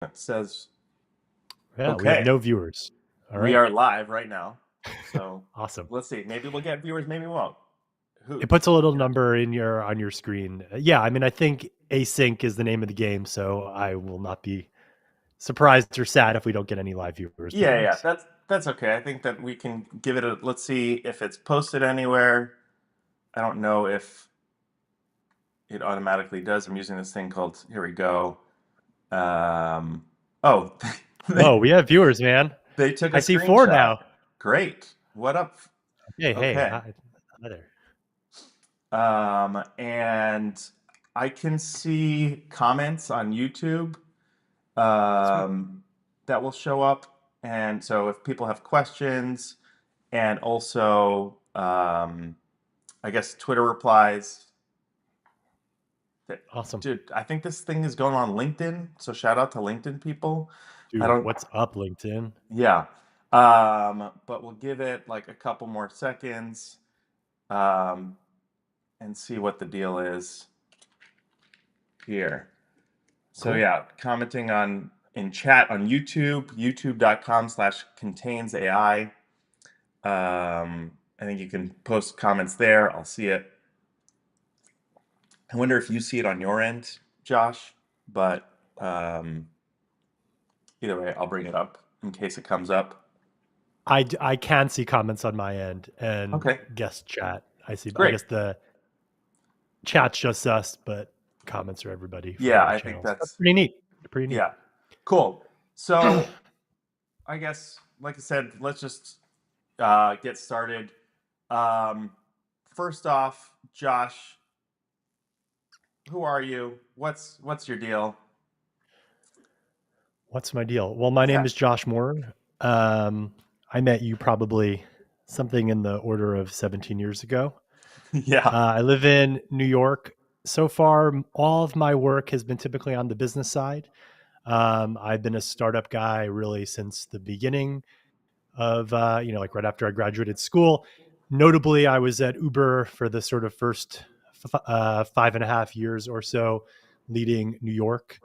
It says, Yeah, we have okay, no viewers. All we right. are live right now. So Awesome. let's see. Maybe we'll get viewers, maybe we won't. Who? It puts a little number in your on your screen. Yeah, I mean, I think async is the name of the game, so I will not be surprised or sad if we don't get any live viewers, but Yeah, thanks. that's okay. I think that we can give it a, let's see if it's posted anywhere. I don't know if it automatically does. I'm using this thing called, here we go. Um, oh, Oh, they we have viewers, man. they took a I see 4 screenshot. now. Great. What up? Hey, Okay. hi there. And I can see comments on YouTube Sweet. that will show up. And so if people have questions, and also, I guess Twitter replies. Awesome. Dude, I think this thing is going on LinkedIn. So shout out to LinkedIn people. I Dude, don't, what's up, LinkedIn? yeah. But we'll give it like a couple more seconds, um, and see what the deal is here. So Cool. yeah, commenting on in chat on YouTube, youtube.com/contains AI. I think you can post comments there. I'll see it. I wonder if you see it on your end, Josh, but either way, I'll bring it up in case it comes up. I can see comments on my end and Okay, guest chat. I great. guess the chat's just us, but comments are everybody for Yeah, all the I think channels. That's that's, pretty neat. Pretty neat. yeah, cool. So I guess, like I said, let's just get started. Um, First off, Josh, who are you? What's your deal? What's my deal? Well, my name Yeah. is Josh Mohrer. Um, I met you probably something in the order of 17 years ago. Yeah. I live in New York. So far, all of my work has been typically on the business side. I've been a startup guy really since the beginning of, like right after I graduated school. Notably, I was at Uber for the sort of first 5.5 years or so, leading New York.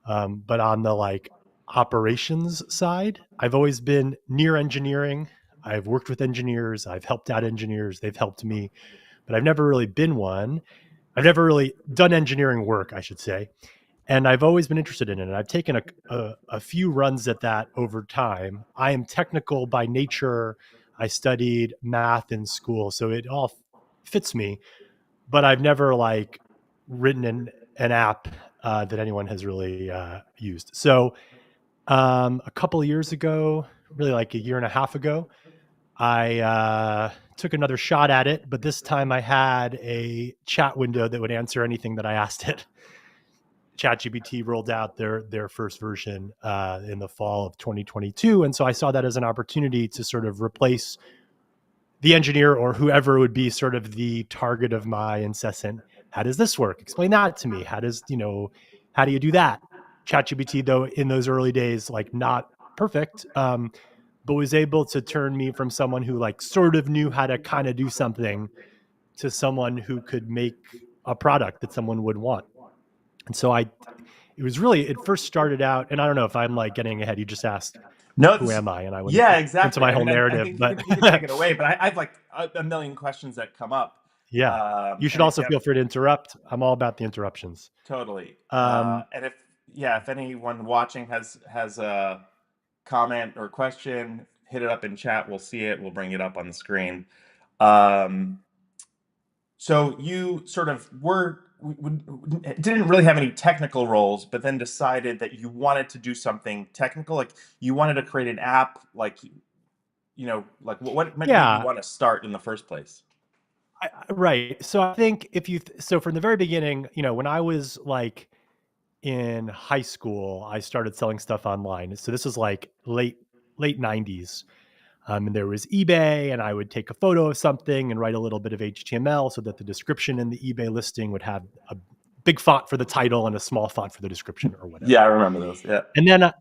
But on the like operations side, I've always been near engineering. I've worked with engineers. I've helped out engineers. They've helped me, but I've never really been one. I've never really done engineering work, I should say, and I've always been interested in it. And I've taken a few runs at that over time. I am technical by nature. I studied math in school, so it all fits me. But I've never like written an app that anyone has really used. So a couple of years ago, really like a year and a half ago, I took another shot at it, but this time I had a chat window that would answer anything that I asked it. ChatGPT rolled out their first version in the fall of 2022, and so I saw that as an opportunity to sort of replace the engineer or whoever would be sort of the target of my incessant. How does this work? Explain that to me. How do you do that? ChatGPT, though, in those early days, like not perfect, but was able to turn me from someone who like sort of knew how to kind of do something to someone who could make a product that someone would want. And so it was really, it first started out, and I don't know if I'm like getting ahead. You just asked, No, who this, am I? And I went yeah, into exactly. my I whole mean, I narrative, think but you can take it away, but I've like a million questions that come up. yeah, you should And if also you have, feel free to interrupt. I'm all about the interruptions. totally. Um, And if, yeah, if anyone watching has a comment or question, hit it up in chat. We'll see it. We'll bring it up on the screen. Um, so you sort of didn't really have any technical roles, but then decided that you wanted to do something technical, like you wanted to create an app, like like what made you yeah, want to start in the first place? right. So I think so from the very beginning, when I was like in high school, I started selling stuff online. So this was like late 90s. And there was eBay, and I would take a photo of something and write a little bit of HTML so that the description in the eBay listing would have a big font for the title and a small font for the description or Yeah, I whatever. remember those. Yeah. And then,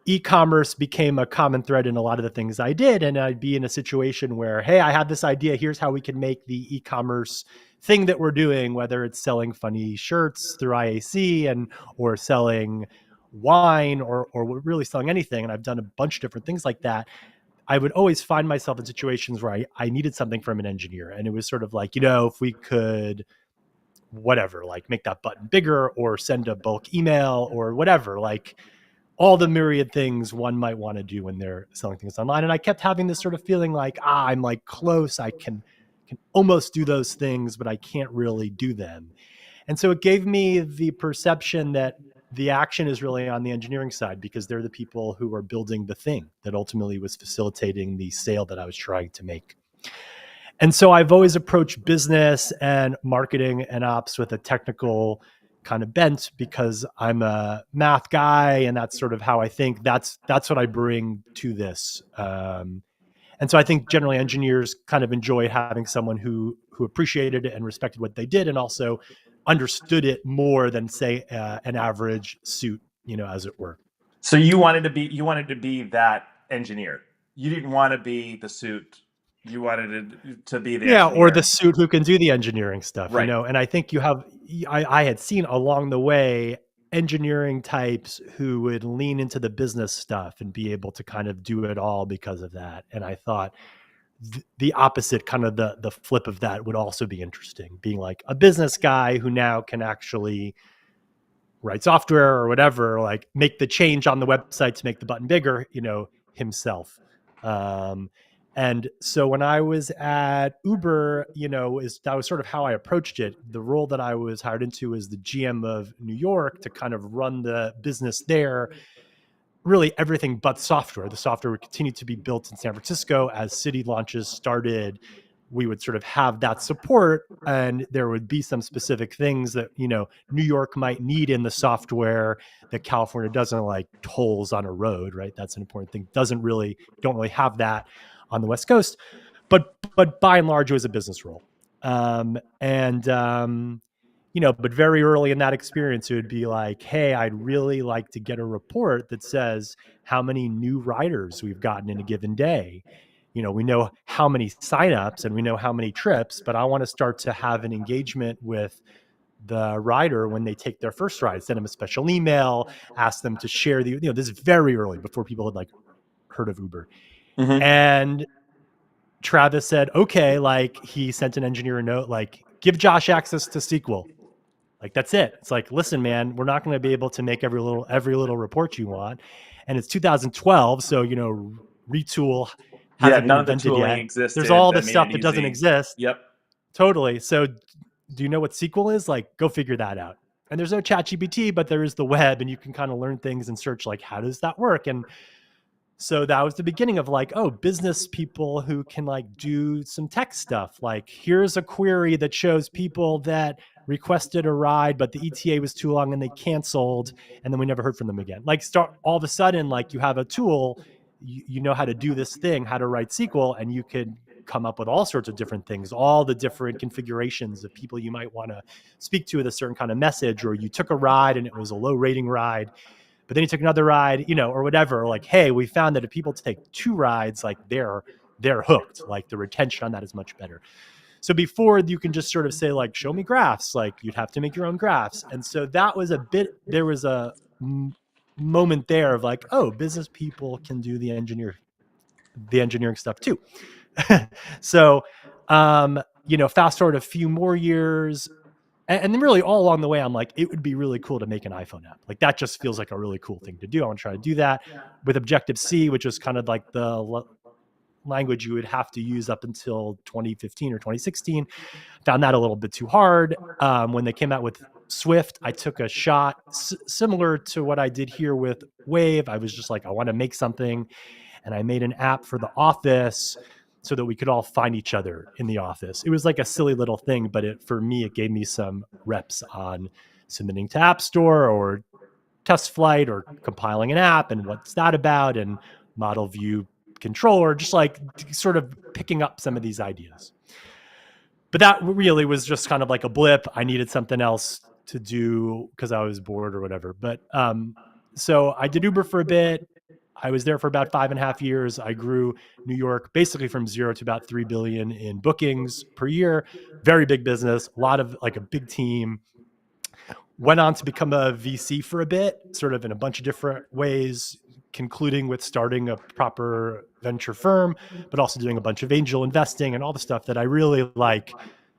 e-commerce became a common thread in a lot of the things I did. And I'd be in a situation where, hey, I have this idea. Here's how we can make the e-commerce thing that we're doing, whether it's selling funny shirts through IAC or selling wine or really selling anything, and I've done a bunch of different things like that, I would always find myself in situations where I needed something from an engineer. And it was sort of like, if we could, whatever, like make that button bigger or send a bulk email or whatever, like all the myriad things one might want to do when they're selling things online. And I kept having this sort of feeling like, I'm like close. I can almost do those things, but I can't really do them. And so it gave me the perception that the action is really on the engineering side, because they're the people who are building the thing that ultimately was facilitating the sale that I was trying to make. And so I've always approached business and marketing and ops with a technical kind of bent, because I'm a math guy and that's sort of how I think. That's what I bring to this. And so I think generally engineers kind of enjoy having someone who appreciated it and respected what they did, and also understood it more than, say, an average suit, as it were. So you wanted to be that engineer. You didn't want to be the suit. You wanted to be the Yeah, or the engineer. suit who can do the engineering stuff, Right. And I think I had seen along the way engineering types who would lean into the business stuff and be able to kind of do it all because of that. And I thought the opposite, kind of the flip of that, would also be interesting, being like a business guy who now can actually write software or whatever, like make the change on the website to make the button bigger, himself. Um, and so when I was at Uber, that was sort of how I approached it. The role that I was hired into is the GM of New York, to kind of run the business there, really everything but software. The software would continue to be built in San Francisco. As city launches started, we would sort of have that support, and there would be some specific things that, New York might need in the software that California doesn't, like tolls on a road, right? That's an important thing. Don't really have that on the West Coast. But by and large, it was a business role. And but very early in that experience, it would be like, hey, I'd really like to get a report that says how many new riders we've gotten in a given day. We know how many signups and we know how many trips, but I want to start to have an engagement with the rider when they take their first ride, send them a special email, ask them to share this is very early, before people had like heard of Uber. Mm-hmm. And Travis said, okay, like he sent an engineer a note, like, give Josh access to SQL. Like, that's it. It's like, listen, man, we're not going to be able to make every little report you want. And it's 2012. So, retool Yeah, hasn't been none of the invented tooling yet. There's existed all that the made it stuff that doesn't easy. exist. Yep. Totally. So do you know what SQL is? Like, go figure that out. And there's no chat GPT, but there is the web, and you can kind of learn things and search, like, how does that work? And so that was the beginning of like, oh, business people who can like do some tech stuff. Like, here's a query that shows people that requested a ride, but the ETA was too long and they canceled, and then we never heard from them again. Like, start all of a sudden, like you have a tool, you know how to do this thing, how to write SQL, and you could come up with all sorts of different things, all the different configurations of people you might want to speak to with a certain kind of message, or you took a ride and it was a low rating ride, but then he took another ride, or whatever. Like, hey, we found that if people take two rides, like they're hooked. Like, the retention on that is much better. So before, you can just sort of say like, show me graphs. Like, you'd have to make your own graphs. And so that was there was a moment there of like, oh, business people can do the engineering stuff too. So, fast forward a few more years, and then really all along the way, I'm like, it would be really cool to make an iPhone app. Like, that just feels like a really cool thing to do. I want to try to do that with Objective C, which was kind of like the language you would have to use up until 2015 or 2016. Found that a little bit too hard. When they came out with Swift, I took a shot similar to what I did here with Wave. I was just like, I want to make something. And I made an app for the office so that we could all find each other in the office. It was like a silly little thing, but for me, it gave me some reps on submitting to App Store or Test Flight or compiling an app and what's that about, and model view controller, just like sort of picking up some of these ideas. But that really was just kind of like a blip. I needed something else to do because I was bored or whatever. But so I did Uber for a bit. I was there for about 5.5 years. I grew New York basically from zero to about 3 billion in bookings per year. Very big business, a lot of like a big team. went on to become a VC for a bit, sort of in a bunch of different ways, concluding with starting a proper venture firm, but also doing a bunch of angel investing and all the stuff that I really like.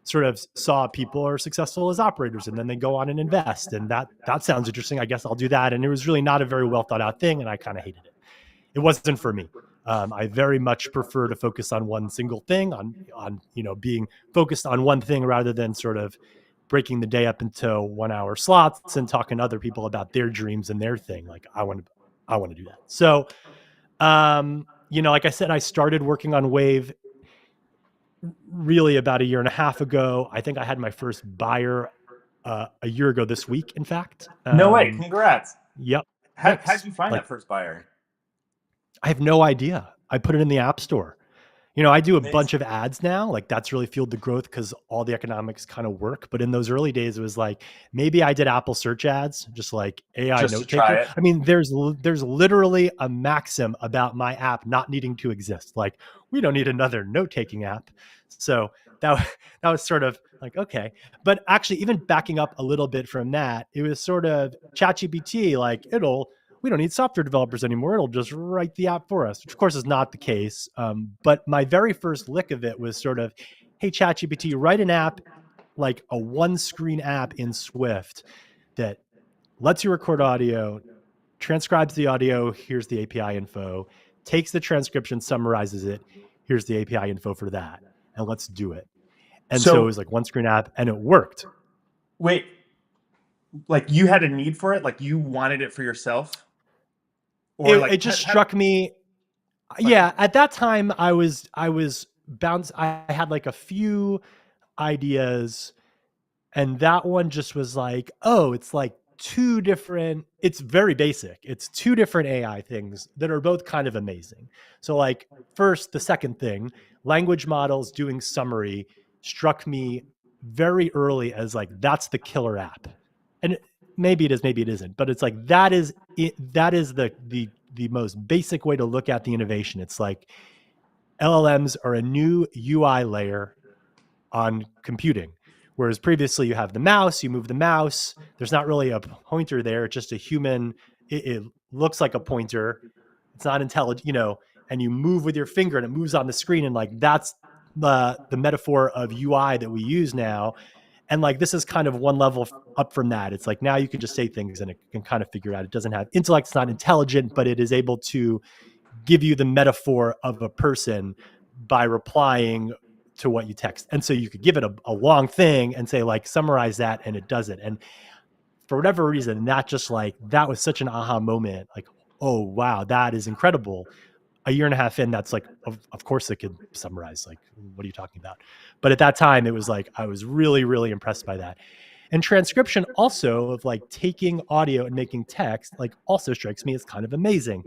Sort of saw people are successful as operators and then they go on and invest. And that sounds interesting. I guess I'll do that. And it was really not a very well thought out thing. And I kind of hated it. It wasn't for me. I very much prefer to focus on one single thing, on being focused on one thing rather than sort of breaking the day up into 1 hour slots and talking to other people about their dreams and their thing. Like I want to do that. So, like I said, I started working on Wave really about a year and a half ago. I think I had my first buyer a year ago this week, in fact. No way. Congrats. Yep. How'd Thanks. you find Like, that first buyer? I have no idea. I put it in the App Store. I do a bunch Amazing. of ads now. Like that's really fueled the growth because all the economics kind of work. But in those early days, it was like maybe I did Apple search ads, just like AI Just to note try taker. it. I mean, there's literally a maxim about my app not needing to exist. Like we don't need another note taking app. So that that was sort of like okay. But actually, even backing up a little bit from that, it was sort of ChatGPT. Like we don't need software developers anymore. It'll just write the app for us, which of course is not the case. But my very first lick of it was sort of, hey, ChatGPT, write an app, like a one screen app in Swift that lets you record audio, transcribes the audio. Here's the API info, takes the transcription, summarizes it. Here's the API info for that. And let's do it. And so it So was like one screen app and it worked. wait, like you had a need for it? Like you wanted it for yourself? Or It, like it just struck me. like Yeah, at that time I was bounced. I had like a few ideas, and that one just was like, oh, it's like two different. It's very basic. It's two different AI things that are both kind of amazing. So like first, the second thing, language models doing summary struck me very early as like that's the killer app, and maybe it is, maybe it isn't, but it's like that is it. That is the most basic way to look at the innovation. It's like LLMs are a new UI layer on computing. Whereas previously you have the mouse, you move the mouse, there's not really a pointer there, it's just a human, it looks like a pointer, it's not intelligent, and you move with your finger and it moves on the screen. And like that's the metaphor of UI that we use now. And like this is kind of one level up from that. It's like now you can just say things and it can kind of figure out. It doesn't have intellect, it's not intelligent, but it is able to give you the metaphor of a person by replying to what you text. And so you could give it a long thing and say like summarize that, and it does it. And for whatever reason, that was such an aha moment. Like, oh wow, that is incredible. A year and a half in, that's like, of course it could summarize. Like, what are you talking about? But at that time, it was like I was really, really impressed by that. And transcription also of like taking audio and making text, like also strikes me as kind of amazing.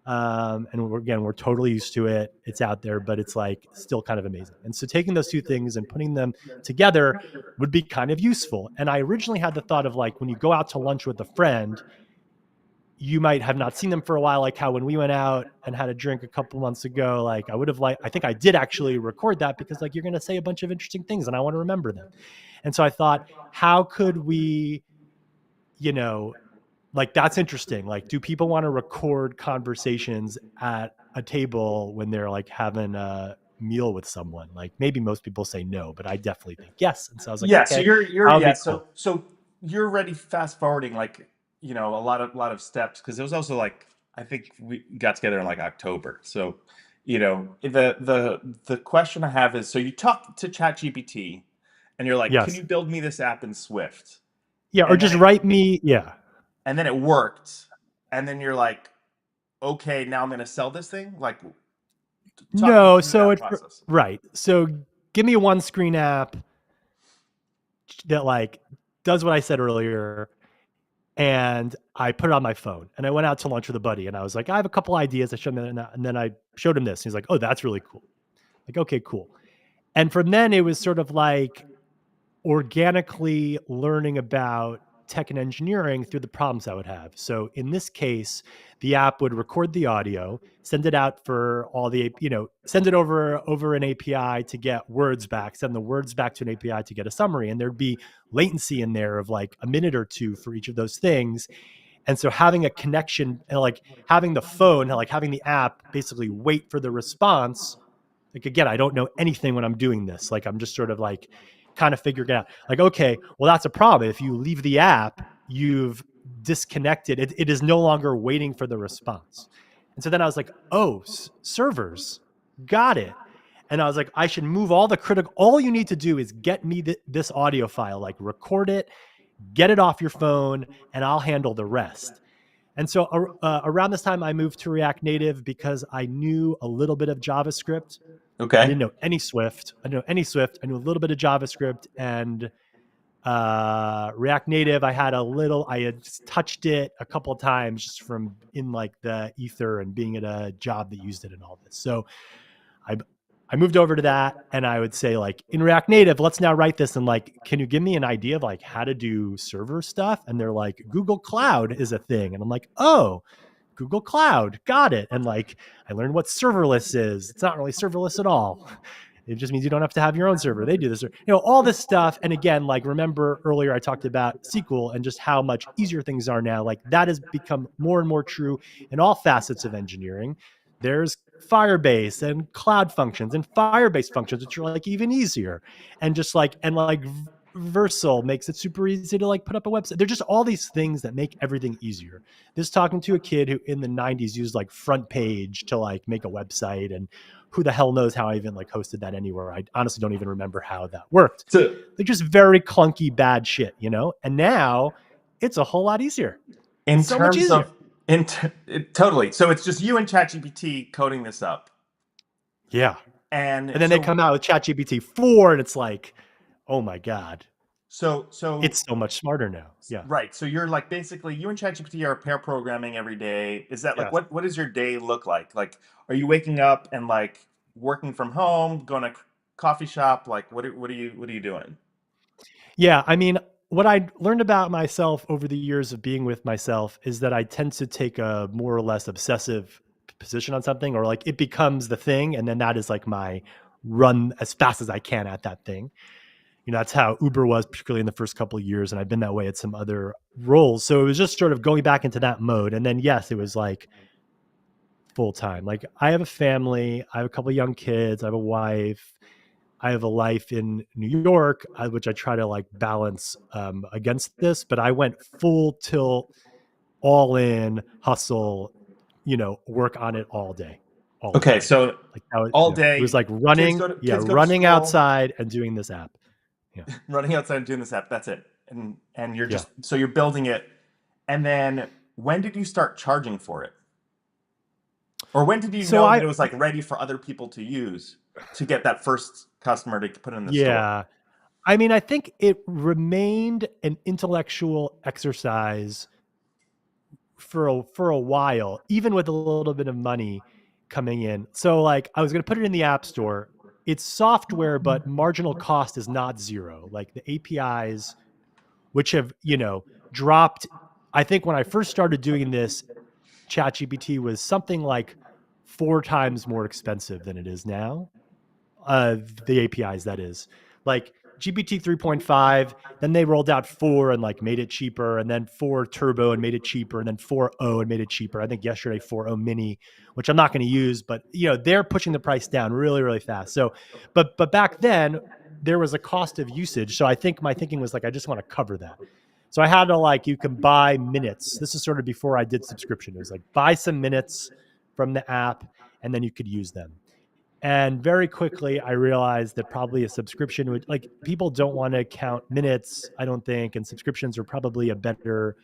And we're totally used to it. It's out there, but it's like still kind of amazing. And so taking those two things and putting them together would be kind of useful. And I originally had the thought of like when you go out to lunch with a friend, you might have not seen them for a while, like how when we went out and had a drink a couple months ago, like I think I did actually record that because like you're going to say a bunch of interesting things and I want to remember them. And so I thought, how could we, you know, like that's interesting. Like, do people want to record conversations at a table when they're like having a meal with someone? Like maybe most people say no, but I definitely think yes. And so I was like, yeah, so okay, you're that would yeah, be cool. so you're already fast forwarding like, a lot of steps because it was also like I think we got together in like October. So, the question I have is so you talk to ChatGPT and you're like, "Can Yes. you build me this app in Swift?" Yeah. Or And then just it write me. Yeah. and then it worked. And then you're like, "Okay, now I'm going to sell this thing?" Like talk me No. through that process. Right. So give me a one screen app that like does what I said earlier. And I put it on my phone and I went out to lunch with a buddy and I was like, I have a couple ideas. I showed him that, and then I showed him this. He's like, oh, that's really cool. Like, okay, cool. And from then it was sort of like organically learning about tech and engineering through the problems I would have. So in this case, the app would record the audio, send it out for all the, send it over an API to get words back, send the words back to an API to get a summary. And there'd be latency in there of like a minute or two for each of those things. And so having a connection and like having the phone, like having the app basically wait for the response. Like, again, I don't know anything when I'm doing this. Like, I'm just sort of like kind of figuring it out. Like, okay, well, that's a problem. If you leave the app, you've disconnected. It is no longer waiting for the response. And so then I was like, oh, servers, got it. And I was like, I should move all you need to do is get me this audio file, like record it, get it off your phone, and I'll handle the rest. And so around this time, I moved to React Native because I knew a little bit of JavaScript. I Okay. didn't know any Swift. I knew a little bit of JavaScript, and React Native. I had touched it a couple of times just from in like the ether and being at a job that used it and all this. So I I moved over to that, and I would say like in React Native, let's now write this, and like, can you give me an idea of like how to do server stuff? And they're like, Google Cloud is a thing, and I'm like, oh, Google Cloud, got it. And like, I learned what serverless is. It's not really serverless at all. It just means you don't have to have your own server. They do this, all this stuff. And again, like, remember earlier I talked about SQL and just how much easier things are now. Like, that has become more and more true in all facets of engineering. There's Firebase and Cloud Functions and Firebase functions, which are like even easier. And just like, Versal makes it super easy to like put up a website. They're just all these things that make everything easier. This talking to a kid who in the 90s used like Front Page to like make a website, and who the hell knows how I even like hosted that anywhere. I honestly don't even remember how that worked. So Like, just very clunky, bad shit, And now it's a whole lot easier. in So much terms easier. of totally. So it's just you and ChatGPT coding this up. Yeah. And And then they come out with ChatGPT 4, and it's like, oh my God, so it's so much smarter now. Yeah. right. So you're like basically you and ChatGPT are pair programming every day. Is that like Yes. what does your day look like? Like, are you waking up and like working from home, going to coffee shop? Like what are you doing? Yeah. I mean, what I learned about myself over the years of being with myself is that I tend to take a more or less obsessive position on something, or like it becomes the thing. And then that is like my run as fast as I can at that thing. That's how Uber was, particularly in the first couple of years. And I've been that way at some other roles. So it was just sort of going back into that mode. And then, yes, it was like full time. Like, I have a family, I have a couple of young kids, I have a wife, I have a life in New York, which I try to like balance against this. But I went full tilt, all in, hustle, work on it all the Okay, time. so Like, that was, all it was day like running, kids go to running school, outside and doing this app. Yeah. running outside and doing this app. That's it. And you're Yeah. just so you're building it. And then when did you start charging for it? Or when did you So know that it was like ready for other people to use to get that first customer to put in the store? yeah. I mean, I think it remained an intellectual exercise for a while, even with a little bit of money coming in. So like, I was going to put it in the App Store. It's software, but marginal cost is not zero. Like, the APIs, which have, dropped. I think when I first started doing this, ChatGPT was something like 4 times more expensive than it is now. The APIs, that is. Like, GPT 3.5, then they rolled out 4 and like made it cheaper, and then 4 Turbo and made it cheaper, and then 4.0 and made it cheaper. I think yesterday 4.0 Mini, which I'm not going to use, but they're pushing the price down really, really fast. So, but back then there was a cost of usage. So I think my thinking was like, I just want to cover that. So I had to like, you can buy minutes. This is sort of before I did subscription. It was like, buy some minutes from the app, and then you could use them. And very quickly, I realized that probably a subscription would, like, people don't want to count minutes, I don't think, and subscriptions are probably a better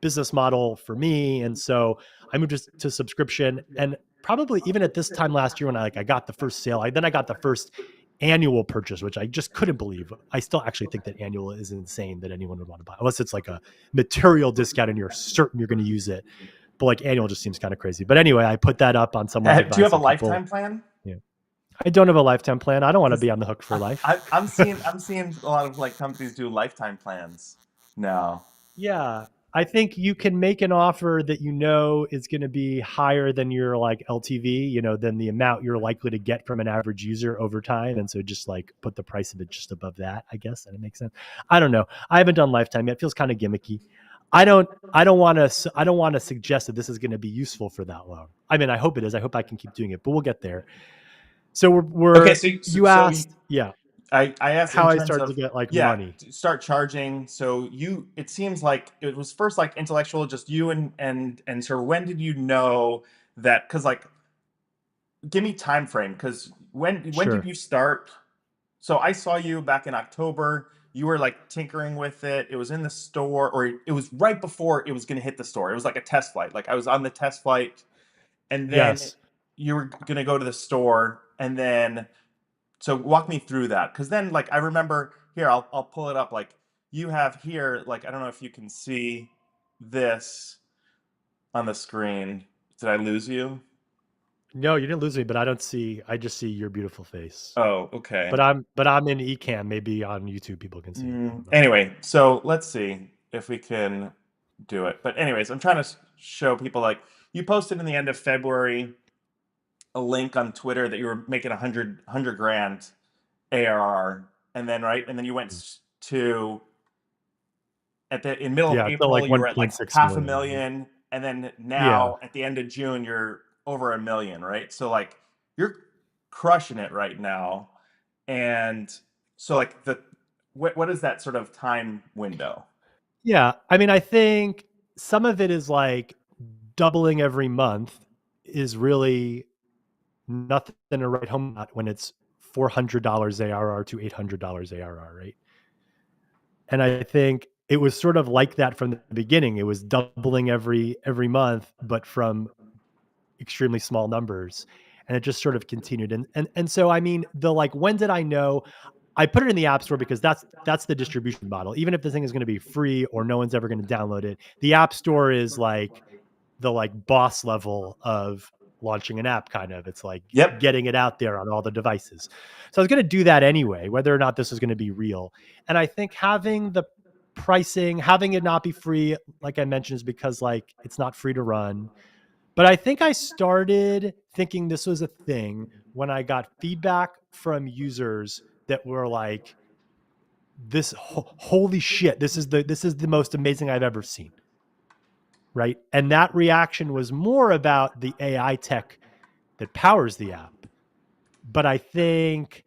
business model for me. And so I moved to subscription. And probably even at this time last year, when I got the first sale, then I got the first annual purchase, which I just couldn't believe. I still actually think that annual is insane that anyone would want to buy, unless it's like a material discount and you're certain you're going to use it. But like, annual just seems kind of crazy. But anyway, I put that up on someone's Do you have advice, a and people, lifetime plan? yeah. I don't have a lifetime plan. I don't want to Because be on the hook for life. I'm seeing a lot of like companies do lifetime plans now. Yeah. I think you can make an offer that you know is going to be higher than your like LTV, than the amount you're likely to get from an average user over time. And so just like put the price of it just above that, I guess. That makes sense. I don't know. I haven't done lifetime yet. It feels kind of gimmicky. I don't want to suggest that this is going to be useful for that long. I mean, I hope it is. I hope I can keep doing it, but we'll get there. So Okay, you asked, yeah, I asked how in I terms started to of, get like yeah, money. start charging. So it seems like it was first like intellectual, just you and sort of when did you know that? Because like, give me time frame. Because when did Sure. you start? So I saw you back in October. You were like tinkering with it. It was in the store, or it was right before it was going to hit the store. It was like a test flight. Like I was on the test flight, and then Yes. you were going to go to the store, and then so walk me through that, because then like I remember here, I'll pull it up. Like you have here, like I don't know if you can see this on the screen. Did I lose you? No, you didn't lose me, but I just see your beautiful face. Oh, But okay. I'm in Ecamm. Maybe on YouTube people can see it. I don't know. Anyway, so let's see if we can do it. But anyways, I'm trying to show people like you posted in the end of February a link on Twitter that you were making 100 grand ARR, and then right, and then you went to at the in middle of Yeah, so April like you were at like 1.6 half a million. million, and then Yeah. now at the end of June you're over a million, right? So like you're crushing it right now, and so like what is that sort of time window? Yeah. I mean, I think some of it is like doubling every month is really nothing to write home about when it's $400 ARR to $800 ARR, right? And I think it was sort of like that from the beginning. It was doubling every month, but from extremely small numbers, and it just sort of continued. And so I mean, the like, when did I know? I put it in the app store because that's the distribution model. Even if the thing is going to be free or no one's ever going to download it, the app store is like the like boss level of launching an app. Kind of, it's like Yep. getting it out there on all the devices. So I was going to do that anyway, whether or not this was going to be real. And I think having the pricing, having it not be free, like I mentioned, is because like it's not free to run. But I think I started thinking this was a thing when I got feedback from users that were like, "This holy shit! This is the most amazing I've ever seen." Right, and that reaction was more about the AI tech that powers the app. But I think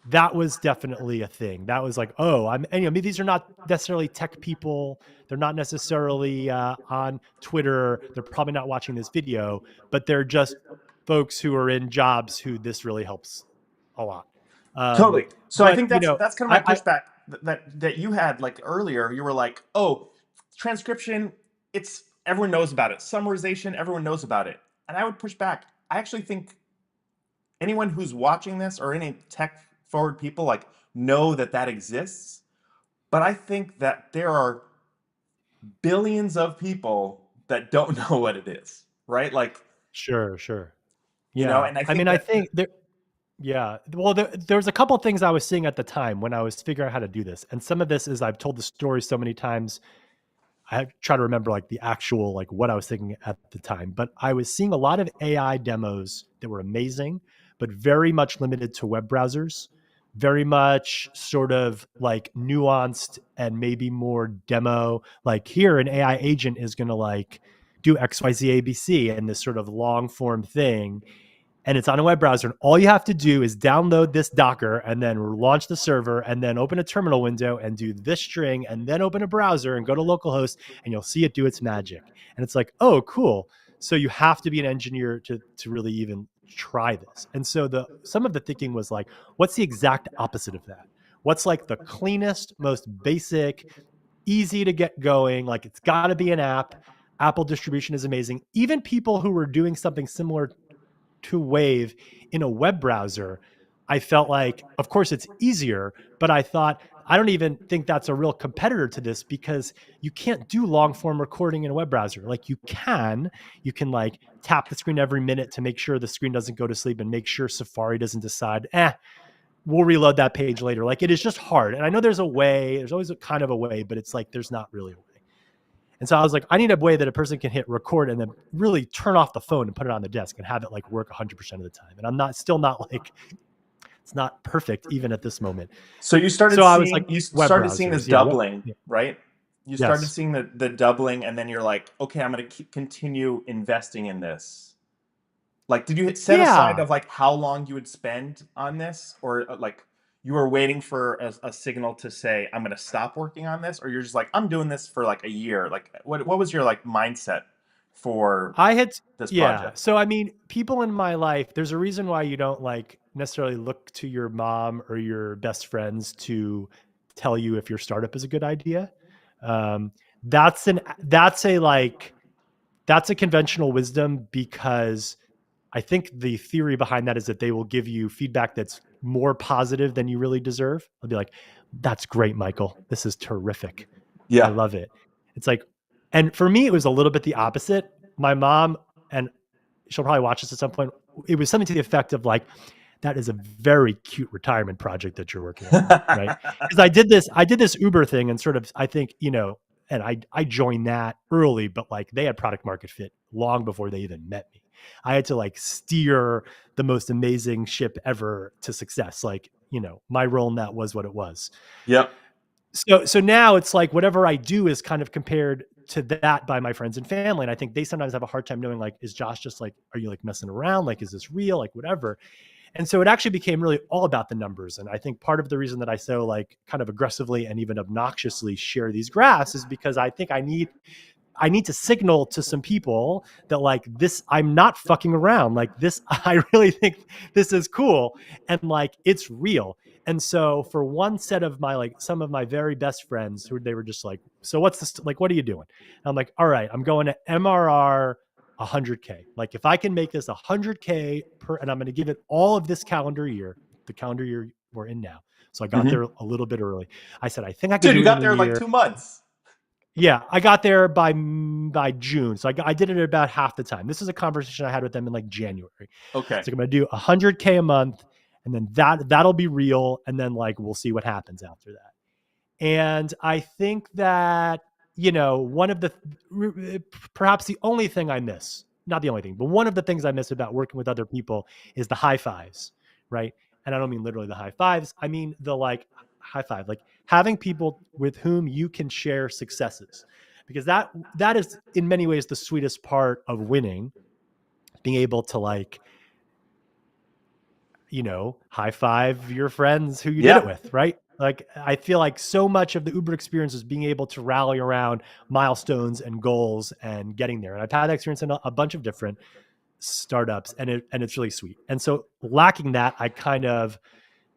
that was definitely a thing. That was like, oh, and, maybe these are not necessarily tech people. They're not necessarily on Twitter. They're probably not watching this video, but they're just folks who are in jobs who this really helps a lot. Totally. So I But think that's kind of my I pushback that you had like earlier. You were like, "Oh, transcription, it's everyone knows about it. Summarization, everyone knows about it." And I would push back. I actually think anyone who's watching this or any tech forward people like know that that exists, but I think that there are billions of people that don't know what it is, right? Like, sure, yeah. and I I think mean, I that think there. Yeah. Well, there was a couple of things I was seeing at the time when I was figuring out how to do this. And some of this is I've told the story so many times. I try to remember like the actual, like what I was thinking at the time. But I was seeing a lot of AI demos that were amazing, but very much limited to web browsers, very much sort of like nuanced and maybe more demo. Like here, an AI agent is going to like do XYZ ABC and this sort of long form thing, and it's on a web browser. And all you have to do is download this Docker and then launch the server and then open a terminal window and do this string and then open a browser and go to localhost and you'll see it do its magic. And it's like, oh, cool. So you have to be an engineer to really even try this. And so the some of the thinking was like, what's the exact opposite of that? What's like the cleanest, most basic, easy to get going? Like it's got to be an app. Apple distribution is amazing. Even people who were doing something similar to Wave in a web browser, I felt like, of course, it's easier, but I thought, I don't even think that's a real competitor to this because you can't do long form recording in a web browser. Like you can like tap the screen every minute to make sure the screen doesn't go to sleep and make sure Safari doesn't decide, we'll reload that page later. Like it is just hard. And I know there's a way, there's always a kind of a way, but it's like there's not really a way. And so I was like, I need a way that a person can hit record and then really turn off the phone and put it on the desk and have it like work 100% of the time. And I'm not still not like, it's not perfect even at this moment. So So I was like, you web started seeing this browsers. Yeah. doubling, Yeah. right? You started Yes. seeing the doubling, and then you're like, okay, I'm going to continue investing in this. Like, did you set aside Yeah. of like how long you would spend on this, or like you were waiting for a signal to say I'm going to stop working on this, or you're just like I'm doing this for like a year? Like, what was your like mindset for I had, this yeah. project? So, I mean, people in my life, there's a reason why you don't like necessarily look to your mom or your best friends to tell you if your startup is a good idea. Um, that's a like, that's a conventional wisdom because I think the theory behind that is that they will give you feedback that's more positive than you really deserve. They'll be like, that's great, Michael. This is terrific. I Yeah. love it. It's like, and for me, it was a little bit the opposite. My mom, and she'll probably watch this at some point, it was something to the effect of like, that is a very cute retirement project that you're working on, right? Because I did this Uber thing, and sort of, I think, and I joined that early, but like they had product market fit long before they even met me. I had to like steer the most amazing ship ever to success. Like, my role in that was what it was. Yep. So now it's like whatever I do is kind of compared to that by my friends and family. And I think they sometimes have a hard time knowing, like, is Josh just like, are you like messing around? Like, is this real? Like, whatever. And so it actually became really all about the numbers. And I think part of the reason that I so like kind of aggressively and even obnoxiously share these graphs is because I think I need to signal to some people that like this, I'm not fucking around. Like this, I really think this is cool and like it's real. And so for one set of my like some of my very best friends who they were just like, so what's this like, what are you doing? And I'm like, all right, I'm going to MRR 100K. Like if I can make this 100K per, and I'm going to give it all of this calendar year, the calendar year we're in now. So I got there Hmm. a little bit early. I said, I think I could Dude, you do it got in a there in like year. 2 months. Yeah, I got there by June, so I did it at about half the time. This is a conversation I had with them in like January. Okay. It's like I'm gonna do 100K a month, and then that'll be real, and then like we'll see what happens after that. And I think that, one of the perhaps the only thing I miss, not the only thing, but one of the things I miss about working with other people is the high fives, right? And I don't mean literally the high fives. I mean the like high five, like having people with whom you can share successes. Because that is in many ways the sweetest part of winning, being able to like, high five your friends who you did it Yeah. with, right? Like I feel like so much of the Uber experience is being able to rally around milestones and goals and getting there. And I've had that experience in a bunch of different startups, and it's really sweet. And so lacking that, I kind of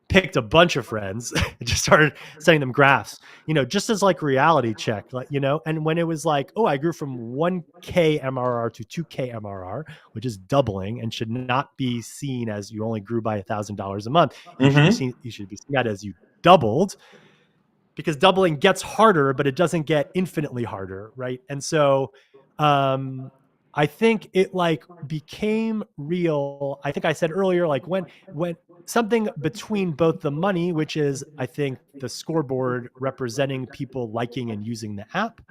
picked a bunch of friends and just started sending them graphs, just as like reality check, like, and when it was like, oh, I grew from 1K MRR to 2K MRR, which is doubling and should not be seen as you only grew by $1,000 a month. Hmm. You should be seen that as you doubled, because doubling gets harder, but it doesn't get infinitely harder, right? And so um I think it like became real. I think I said earlier, like when something between both the money, which is I think the scoreboard representing people liking and using the app,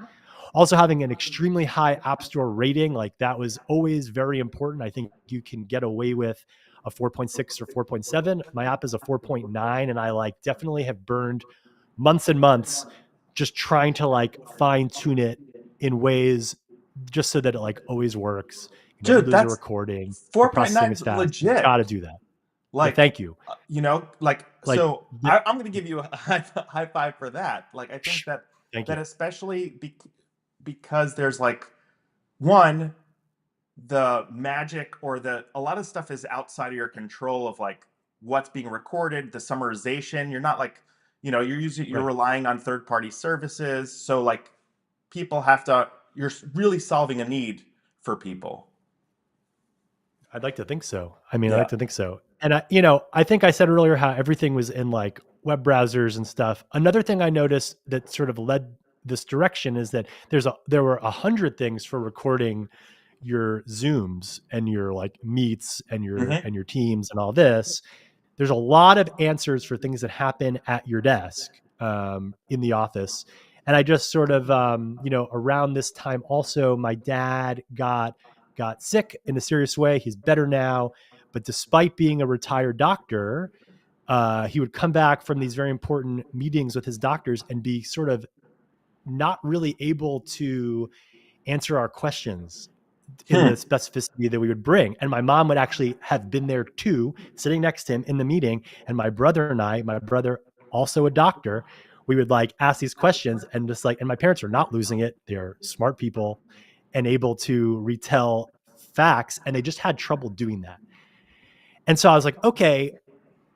also having an extremely high app store rating, like that was always very important. I think you can get away with a 4.6 or 4.7. My app is a 4.9, and I like definitely have burned months and months just trying to like fine tune it in ways just so that it like always works. You never Dude, lose a that's recording. The processing 4.9 is is fast. You got legit. to do that. Yeah, Like, thank you. like, Like, so I'm going to give you a high five for that. Like, I think that thank you. especially because there's like one, the magic or a lot of stuff is outside of your control of like what's being recorded, the summarization. You're not like, you're Right. relying on third party services. So like people have to, you're really solving a need for people. I'd like to think so. I mean, I Yeah. like to think so. And I think I said earlier how everything was in like web browsers and stuff. Another thing I noticed that sort of led this direction is that there were 100 things for recording your Zooms and your like meets and Hmm. your teams and all this. There's a lot of answers for things that happen at your desk, in the office. And I just sort of, around this time also, my dad got sick in a serious way. He's better now, but despite being a retired doctor, he would come back from these very important meetings with his doctors and be sort of not really able to answer our questions in the Hmm. specificity that we would bring. And my mom would actually have been there too, sitting next to him in the meeting. And my brother and I, my brother, also a doctor, we would like ask these questions and just like, and my parents are not losing it. They're smart people and able to retell facts. And they just had trouble doing that. And so I was like, okay,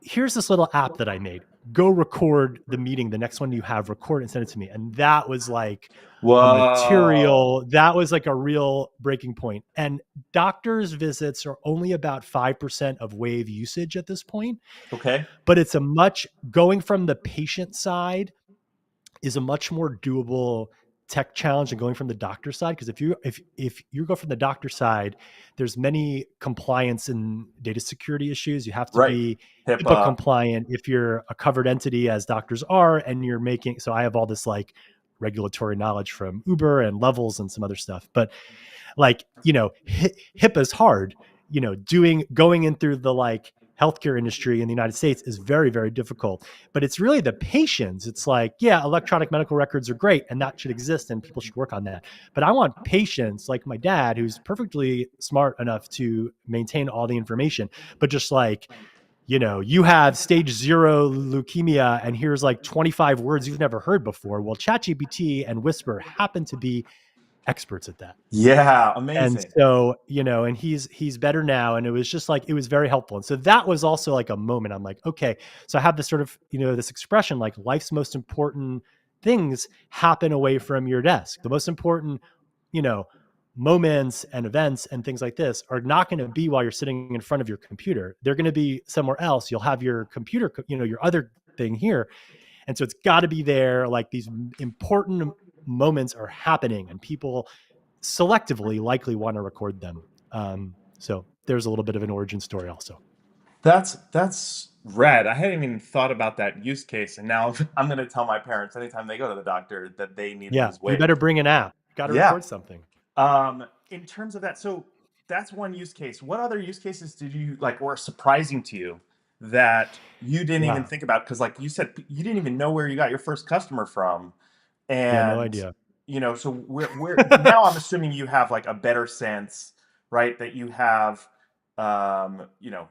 here's this little app that I made. Go record the meeting. The next one you have, record and send it to me. And that was like Whoa. that was like a real breaking point. And doctors' visits are only about 5% of Wave usage at this point, Okay. but it's a much going from the patient side is a much more doable tech challenge than going from the doctor side. Because if you go from the doctor side, there's many compliance and data security issues. You have to Right. be HIPAA HIPAA. compliant if you're a covered entity, as doctors are, and you're making. So I have all this like regulatory knowledge from Uber and Levels and some other stuff, but like HIPAA is hard. Doing going in through the like healthcare industry in the United States is very, very difficult. But it's really the patients. It's like, yeah, electronic medical records are great and that should exist and people should work on that. But I want patients like my dad, who's perfectly smart enough to maintain all the information, but just like, you have stage 0 leukemia and here's like 25 words you've never heard before. Well, ChatGPT and Whisper happen to be experts at that. Yeah. And Amazing. so, and he's better now. And it was just like, it was very helpful. And so that was also like a moment. I'm like, okay, so I have this sort of, this expression like life's most important things happen away from your desk. The most important, you know, moments and events and things like this are not going to be while you're sitting in front of your computer. They're going to be somewhere else. You'll have your computer, your other thing here. And so it's got to be there. Like these important moments are happening and people selectively likely want to record them. So there's a little bit of an origin story also. That's rad. I hadn't even thought about that use case, and now I'm going to tell my parents anytime they go to the doctor that they need to Yeah, use you better Wave. bring an app. Got to Yeah. record something. In terms of that, so that's one use case. What other use cases did you like were surprising to you that you didn't even Yeah, think about? Because, like you said, you didn't even know where you got your first customer from, yeah, no and idea. so we're now I'm assuming you have like a better sense, right? That you have, you know,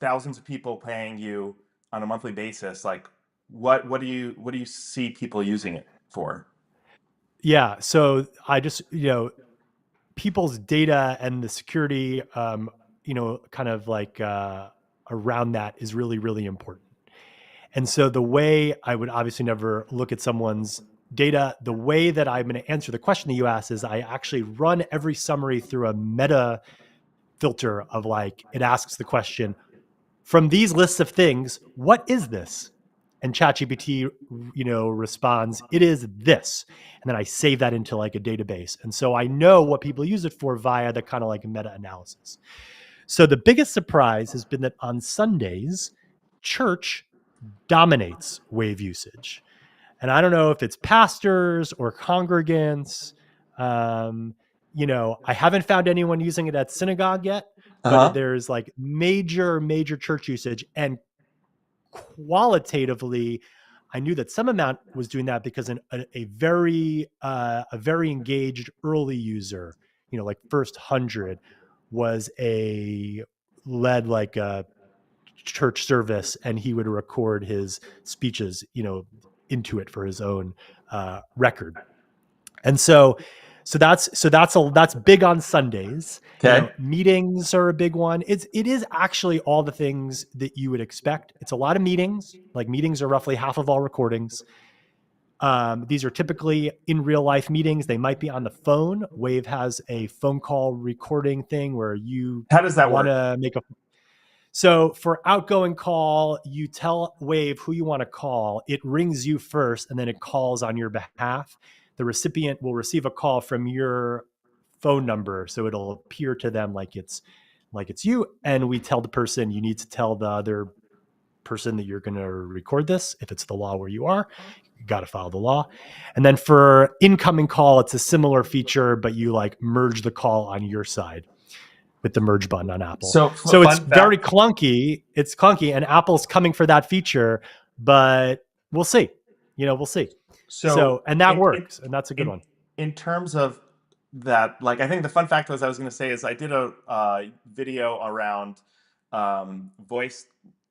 thousands of people paying you on a monthly basis. Like, what do you see people using it for? Yeah, so I just people's data and the security, kind of like around that is really really important. And so the way I would obviously never look at someone's data, the way that I'm going to answer the question that you asked is I actually run every summary through a meta filter of like, it asks the question, from these lists of things, what is this? And ChatGPT, responds, it is this. And then I save that into like a database. And so I know what people use it for via the kind of like meta analysis. So the biggest surprise has been that on Sundays, church dominates Wave usage. And I don't know if it's pastors or congregants. Um, I haven't found anyone using it at synagogue yet, Uh but huh. there's like major, major church usage. And qualitatively, I knew that some amount was doing that because a very engaged early user, like first 100 was a led like a church service and he would record his speeches, into it for his own record. And that's big on Sundays. Okay. Meetings are a big one. It is actually all the things that you would expect. It's a lot of meetings. Like meetings are roughly half of all recordings. These are typically in real life meetings. They might be on the phone. Wave has a phone call recording thing where you How does that want work? to make a so for outgoing call, you tell Wave who you want to call. It rings you first, and then it calls on your behalf. The recipient will receive a call from your phone number, so it'll appear to them like it's you. And we tell the person you need to tell the other person that you're going to record this if it's the law where you are. got to follow the law. And then for incoming call, it's a similar feature, but you like merge the call on your side with the merge button on Apple. So So it's fun very fact. clunky. It's clunky, and Apple's coming for that feature, but we'll see. We'll see. So So, and that in works, and that's a good in one. in terms of that, like I think the fun fact was I was going to say is I did a video around voice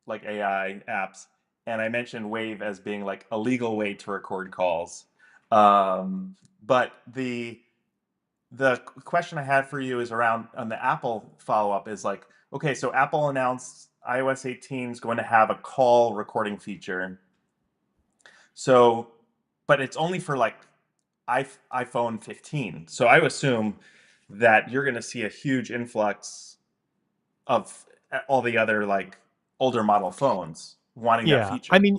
like AI apps, and I mentioned Wave as being like a legal way to record calls. But the question I had for you is around on the Apple follow up is like, okay, so Apple announced iOS 18 is going to have a call recording feature. So, but it's only for like iPhone 15. So I assume that you're going to see a huge influx of all the other like older model phones wanting that Yeah. I feature. mean,